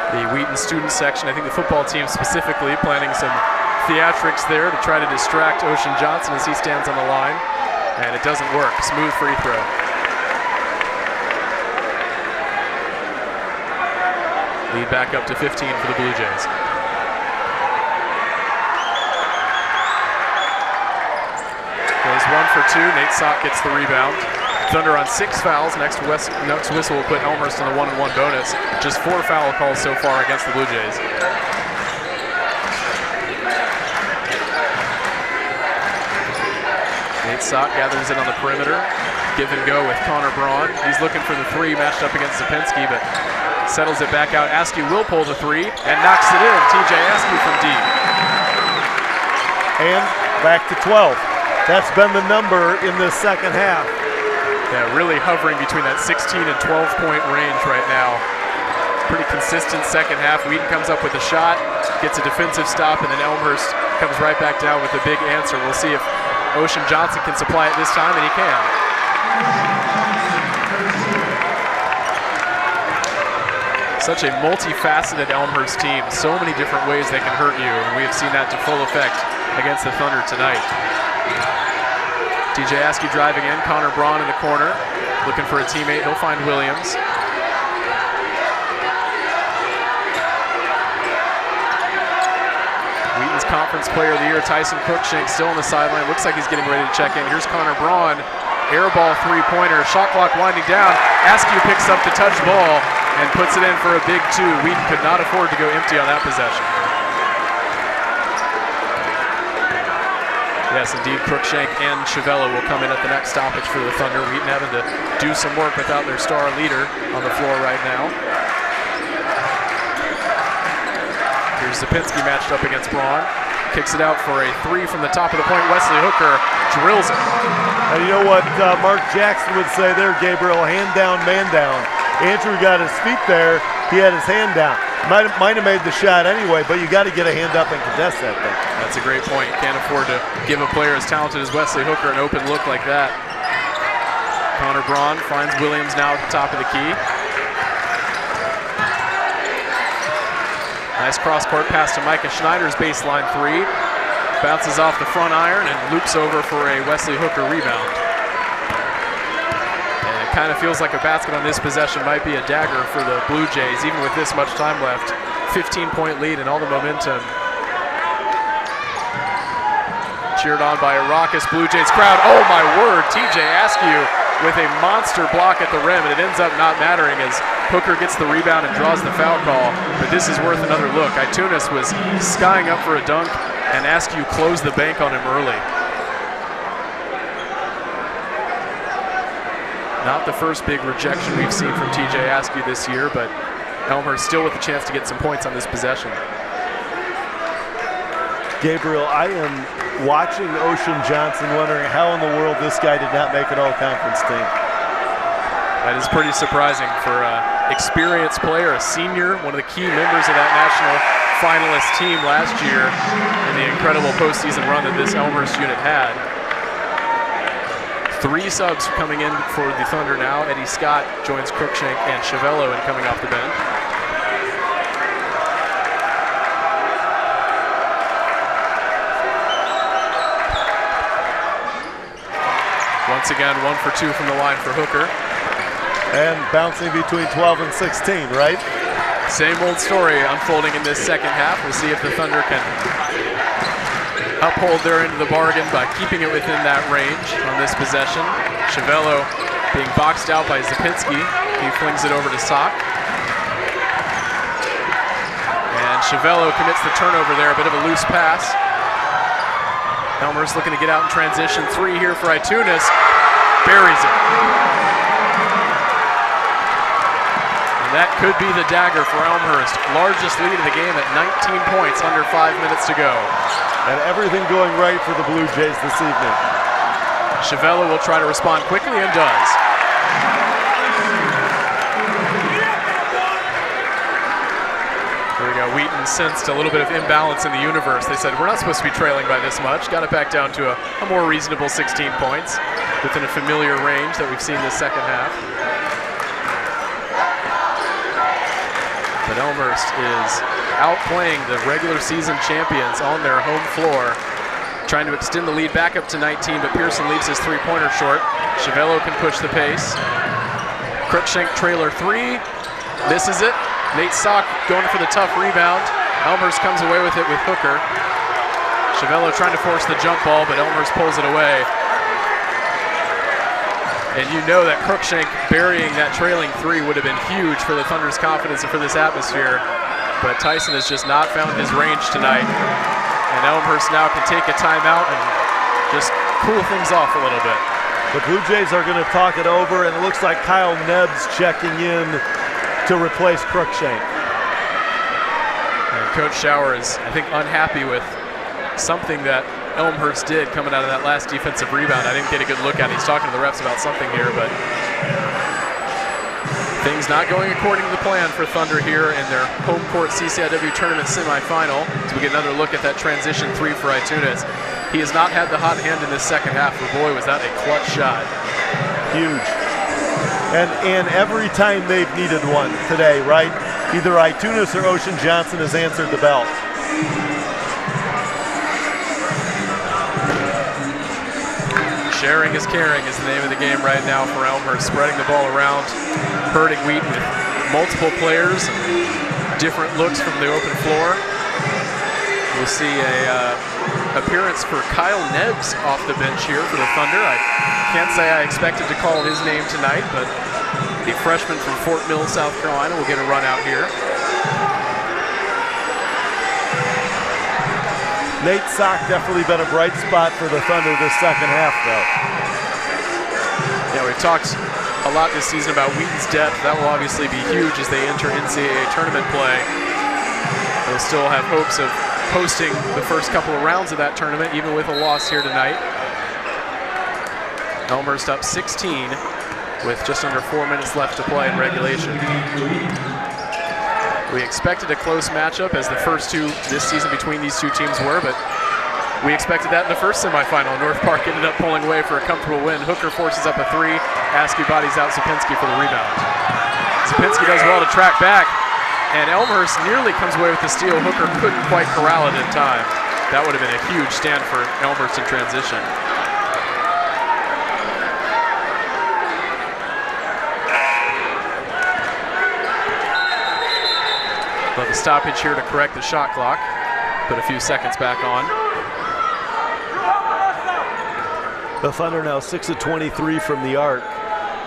The Wheaton student section, I think the football team specifically, planning some theatrics there to try to distract Ocean Johnson as he stands on the line. And it doesn't work. Smooth free throw. Lead back up to 15 for the Blue Jays. Goes 1 for 2. Nate Sock gets the rebound. Thunder on 6 fouls. Next whistle will put Elmhurst on the 1-1 bonus. Just 4 foul calls so far against the Blue Jays. Nate Sock gathers it on the perimeter. Give and go with Connor Braun. He's looking for the 3 matched up against Zapinski, but settles it back out. Askew will pull the 3 and knocks it in. TJ Askew from deep. And back to 12. That's been the number in this second half. Yeah, really hovering between that 16 and 12-point range right now. Pretty consistent second half. Wheaton comes up with a shot, gets a defensive stop, and then Elmhurst comes right back down with a big answer. We'll see if Ocean Johnson can supply it this time, and he can. Such a multifaceted Elmhurst team. So many different ways they can hurt you, and we have seen that to full effect against the Thunder tonight. TJ Askew driving in, Connor Braun in the corner, looking for a teammate. He'll find Williams. Wheaton's Conference Player of the Year, Tyson Cruikshank, still on the sideline. Looks like he's getting ready to check in. Here's Connor Braun, air ball 3-pointer, shot clock winding down. Askew picks up the touch ball and puts it in for a big 2. Wheaton could not afford to go empty on that possession. Yes, indeed, Cruikshank and Chiavello will come in at the next stoppage for the Thunder. Wheaton having to do some work without their star leader on the floor right now. Here's Zapinski matched up against Braun. Kicks it out for a 3 from the top of the point. Wesley Hooker drills it. And you know what Mark Jackson would say there, Gabriel? Hand down, man down. Andrew got his feet there. He had his hand down. Might have made the shot anyway, but you got to get a hand up and contest that thing. That's a great point. Can't afford to give a player as talented as Wesley Hooker an open look like that. Connor Braun finds Williams now at the top of the key. Nice cross-court pass to Micah Schneider's baseline 3. Bounces off the front iron and loops over for a Wesley Hooker rebound. And it kind of feels like a basket on this possession might be a dagger for the Blue Jays, even with this much time left. 15-point lead and all the momentum. Cheered on by a raucous Blue Jays crowd. Oh my word, TJ Askew with a monster block at the rim, and it ends up not mattering as Hooker gets the rebound and draws the foul call, but this is worth another look. Itunis was skying up for a dunk, and Askew closed the bank on him early. Not the first big rejection we've seen from TJ Askew this year, but Elmhurst still with a chance to get some points on this possession. Gabriel, I am watching Ocean Johnson wondering how in the world this guy did not make an all-conference team. That is pretty surprising for an experienced player, a senior, one of the key members of that national finalist team last year in the incredible postseason run that this Elmhurst unit had. 3 subs coming in for the Thunder now. Eddie Scott joins Cruikshank and Chiavello in coming off the bench. Once again, 1 for 2 from the line for Hooker. And bouncing between 12 and 16, right? Same old story unfolding in this second half. We'll see if the Thunder can uphold their end of the bargain by keeping it within that range on this possession. Chiavello being boxed out by Zapinski. He flings it over to Sock. And Chiavello commits the turnover there, a bit of a loose pass. Elmhurst looking to get out in transition. 3 here for Itunis. Buries it. And that could be the dagger for Elmhurst. Largest lead of the game at 19 points, under 5 minutes to go. And everything going right for the Blue Jays this evening. Chiavello will try to respond quickly and does. Here we go. Wheaton sensed a little bit of imbalance in the universe. They said, we're not supposed to be trailing by this much. Got it back down to a more reasonable 16 points within a familiar range that we've seen this second half. But Elmhurst is outplaying the regular season champions on their home floor, trying to extend the lead back up to 19, but Pearson leaves his 3-pointer short. Chiavello can push the pace. Cruikshank trailer 3. This is it. Nate Sock going for the tough rebound. Elmhurst comes away with it with Hooker. Chiavello trying to force the jump ball, but Elmhurst pulls it away. And you know that Cruikshank burying that trailing three would have been huge for the Thunder's confidence and for this atmosphere. But Tyson has just not found his range tonight. And Elmhurst now can take a timeout and just cool things off a little bit. The Blue Jays are going to talk it over, and it looks like Kyle Nebbs checking in to replace Cruikshank. And Coach Schauer is, I think, unhappy with something that Elmhurst did coming out of that last defensive rebound. I didn't get a good look at it. He's talking to the refs about something here, but things not going according to the plan for Thunder here in their home court CCIW tournament semifinal. As we get another look at that transition three for Itunes. He has not had the hot hand in this second half, but boy, was that a clutch shot. Huge. And every time they've needed one today, right? Either Itunes or Ocean Johnson has answered the bell. Sharing is caring is the name of the game right now for Elmhurst, spreading the ball around, hurting Wheaton with multiple players and different looks from the open floor. We'll see a appearance for Kyle Nebbs off the bench here for the Thunder. I can't say I expected to call his name tonight, but the freshman from Fort Mill, South Carolina will get a run out here. Nate Sock definitely been a bright spot for the Thunder this second half, though. Yeah, we've talked a lot this season about Wheaton's depth. That will obviously be huge as they enter NCAA tournament play. They'll still have hopes of hosting the first couple of rounds of that tournament, even with a loss here tonight. Elmhurst up 16 with just under 4 minutes left to play in regulation. We expected a close matchup, as the first two this season between these two teams were, but we expected that in the first semifinal. North Park ended up pulling away for a comfortable win. Hooker forces up a three. Askew bodies out Zapinski for the rebound. Zapinski does well to track back, and Elmhurst nearly comes away with the steal. Hooker couldn't quite corral it in time. That would have been a huge stand for Elmhurst in transition. But the stoppage here to correct the shot clock. Put a few seconds back on. The Thunder now 6 of 23 from the arc.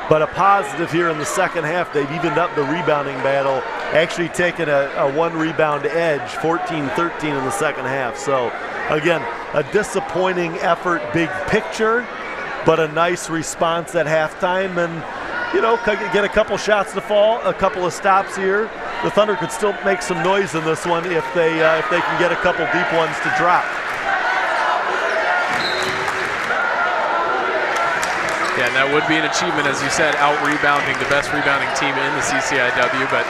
But a positive here in the second half, they've evened up the rebounding battle, actually taken a one rebound edge, 14-13 in the second half. So again, a disappointing effort, big picture, but a nice response at halftime. And you know, get a couple shots to fall, a couple of stops here. The Thunder could still make some noise in this one if they can get a couple deep ones to drop. Yeah, and that would be an achievement, as you said, out-rebounding the best rebounding team in the CCIW, but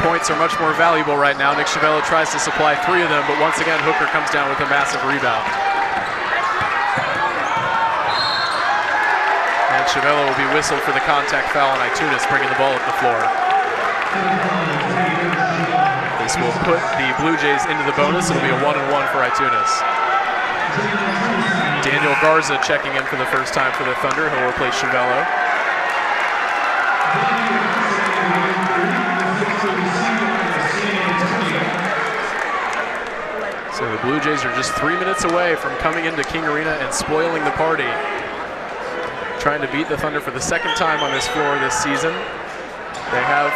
points are much more valuable right now. Nick Chavello tries to supply 3 of them, but once again, Hooker comes down with a massive rebound. And Chavello will be whistled for the contact foul on Itunes, bringing the ball up the floor. This will put the Blue Jays into the bonus. It'll be a 1-and-1 for Itunes. Daniel Garza checking in for the first time for the Thunder. He'll replace Chavello. So the Blue Jays are just 3 minutes away from coming into King Arena and spoiling the party. Trying to beat the Thunder for the second time on this floor this season. They have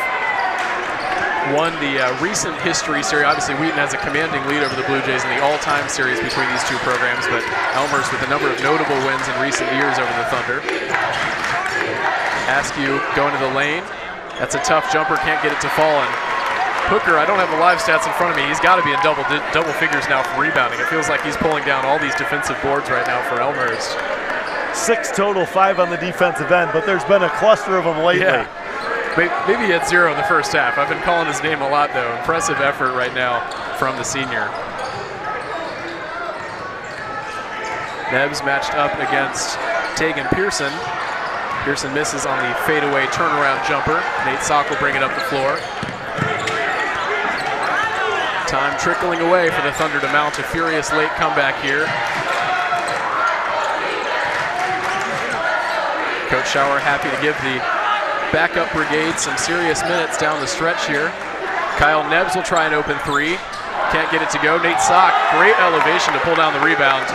won the recent history series. Obviously, Wheaton has a commanding lead over the Blue Jays in the all-time series between these two programs, but Elmhurst with a number of notable wins in recent years over the Thunder. Askew going to the lane. That's a tough jumper, can't get it to fall. And Hooker, I don't have the live stats in front of me. He's got to be in double figures now for rebounding. It feels like he's pulling down all these defensive boards right now for Elmhurst. 6 total, 5 on the defensive end, but there's been a cluster of them lately. Yeah. Maybe he had 0 in the first half. I've been calling his name a lot, though. Impressive effort right now from the senior. Nebbs matched up against Tegan Pearson. Pearson misses on the fadeaway turnaround jumper. Nate Sock will bring it up the floor. Time trickling away for the Thunder to mount a furious late comeback here. Coach Schauer happy to give the backup brigade some serious minutes down the stretch here. Kyle Nebbs will try an open 3. Can't get it to go. Nate Sock, great elevation to pull down the rebound.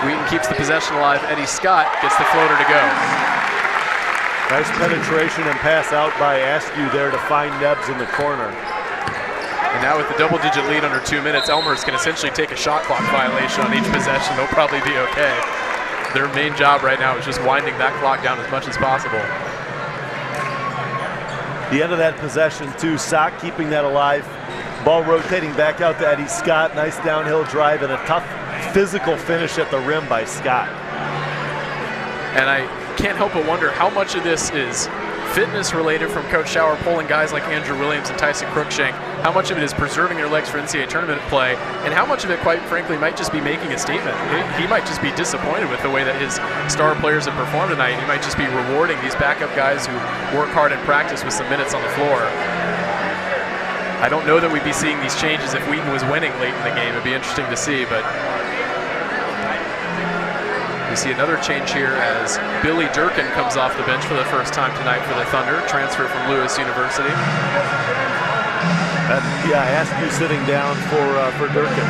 Wheaton keeps the possession alive. Eddie Scott gets the floater to go. Nice penetration and pass out by Askew there to find Nebbs in the corner. And now with the double-digit lead under 2 minutes, Elmhurst can essentially take a shot clock violation on each possession. They'll probably be okay. Their main job right now is just winding that clock down as much as possible. The end of that possession, too, Sock keeping that alive. Ball rotating back out to Eddie Scott. Nice downhill drive and a tough physical finish at the rim by Scott. And I can't help but wonder how much of this is fitness related from Coach Schauer pulling guys like Andrew Williams and Tyson Cruikshank, how much of it is preserving their legs for NCAA tournament play, and how much of it, quite frankly, might just be making a statement. He might just be disappointed with the way that his star players have performed tonight. He might just be rewarding these backup guys who work hard in practice with some minutes on the floor. I don't know that we'd be seeing these changes if Wheaton was winning late in the game. It'd be interesting to see, but we see another change here as Billy Durkin comes off the bench for the first time tonight for the Thunder, transfer from Lewis University. Yeah, Askew sitting down for Durkin.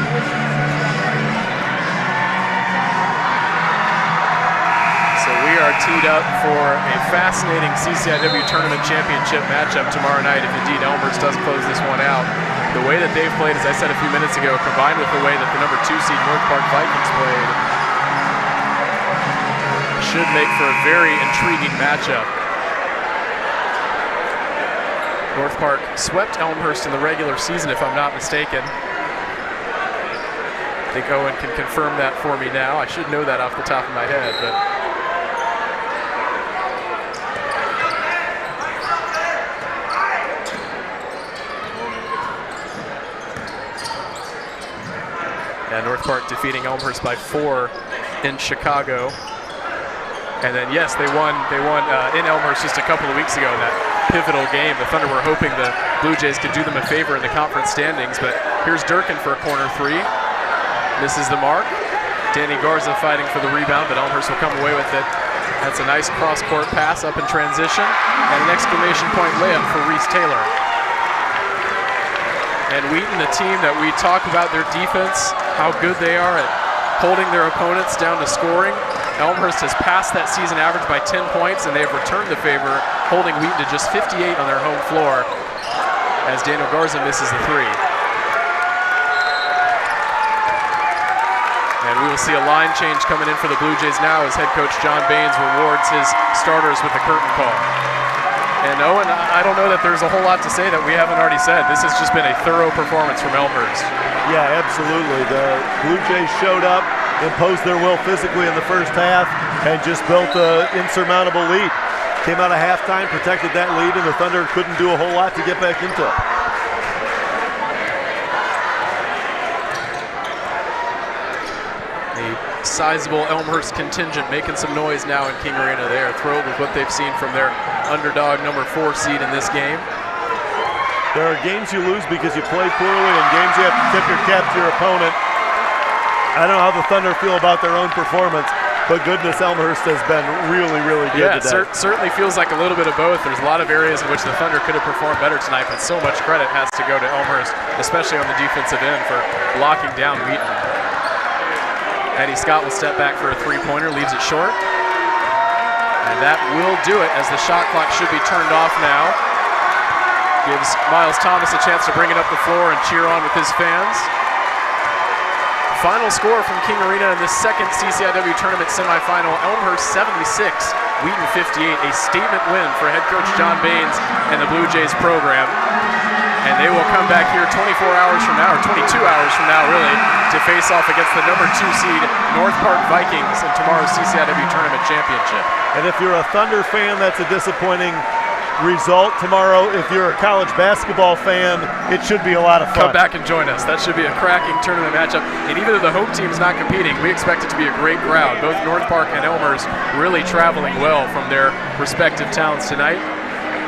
So we are teed up for a fascinating CCIW tournament championship matchup tomorrow night if indeed Elmhurst does close this one out. The way that they've played, as I said a few minutes ago, combined with the way that the number 2 seed North Park Vikings played, should make for a very intriguing matchup. North Park swept Elmhurst in the regular season, if I'm not mistaken. I think Owen can confirm that for me now. I should know that off the top of my head, but yeah, North Park defeating Elmhurst by 4 in Chicago. And then, yes, they won in Elmhurst just a couple of weeks ago in that pivotal game. The Thunder were hoping the Blue Jays could do them a favor in the conference standings, but here's Durkin for a corner 3. Misses the mark. Danny Garza fighting for the rebound, but Elmhurst will come away with it. That's a nice cross-court pass up in transition, and an exclamation point layup for Reese Taylor. And Wheaton, the team that we talk about their defense, how good they are at holding their opponents down to scoring. Elmhurst has passed that season average by 10 points, and they have returned the favor, holding Wheaton to just 58 on their home floor as Daniel Garza misses the 3. And we will see a line change coming in for the Blue Jays now as head coach John Baines rewards his starters with a curtain call. And Owen, I don't know that there's a whole lot to say that we haven't already said. This has just been a thorough performance from Elmhurst. Yeah, absolutely. The Blue Jays showed up, imposed their will physically in the first half, and just built an insurmountable lead. Came out of halftime, protected that lead, and the Thunder couldn't do a whole lot to get back into it. A sizable Elmhurst contingent making some noise now in King Arena. They are thrilled with what they've seen from their underdog number 4 seed in this game. There are games you lose because you play poorly, and games you have to tip your cap to your opponent. I don't know how the Thunder feel about their own performance, but goodness, Elmhurst has been really, really good today. Yeah, certainly feels like a little bit of both. There's a lot of areas in which the Thunder could have performed better tonight, but so much credit has to go to Elmhurst, especially on the defensive end for locking down Wheaton. Eddie Scott will step back for a 3-pointer, leaves it short. And that will do it as the shot clock should be turned off now. Gives Miles Thomas a chance to bring it up the floor and cheer on with his fans. Final score from King Arena in this second CCIW tournament semifinal, Elmhurst 76, Wheaton 58, a statement win for head coach John Baines and the Blue Jays program. And they will come back here 24 hours from now, or 22 hours from now really, to face off against the number 2 seed North Park Vikings in tomorrow's CCIW tournament championship. And if you're a Thunder fan, that's a disappointing result tomorrow. If you're a college basketball fan, it should be a lot of fun. Come back and join us. That should be a cracking tournament matchup. And even though the home team's not competing, we expect it to be a great crowd. Both North Park and Elmhurst really traveling well from their respective towns tonight.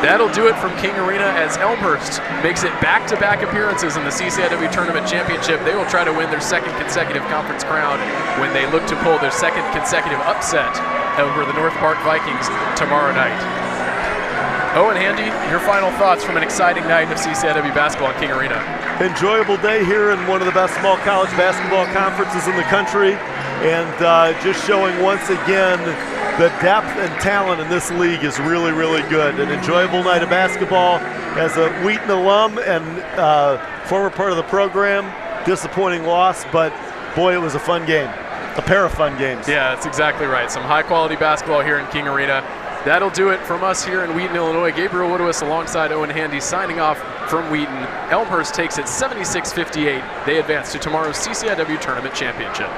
That'll do it from King Arena as Elmhurst makes it back-to-back appearances in the CCIW Tournament Championship. They will try to win their second consecutive conference crown when they look to pull their second consecutive upset over the North Park Vikings tomorrow night. Owen Handy, your final thoughts from an exciting night of CCIW basketball in King Arena. Enjoyable day here in one of the best small college basketball conferences in the country, and just showing once again the depth and talent in this league is really, really good. An enjoyable night of basketball. As a Wheaton alum and former part of the program, disappointing loss, but boy, it was a fun game. A pair of fun games. Yeah, that's exactly right. Some high-quality basketball here in King Arena. That'll do it from us here in Wheaton, Illinois. Gabriel Woodowis alongside Owen Handy signing off from Wheaton. Elmhurst takes it 76-58. They advance to tomorrow's CCIW Tournament Championship.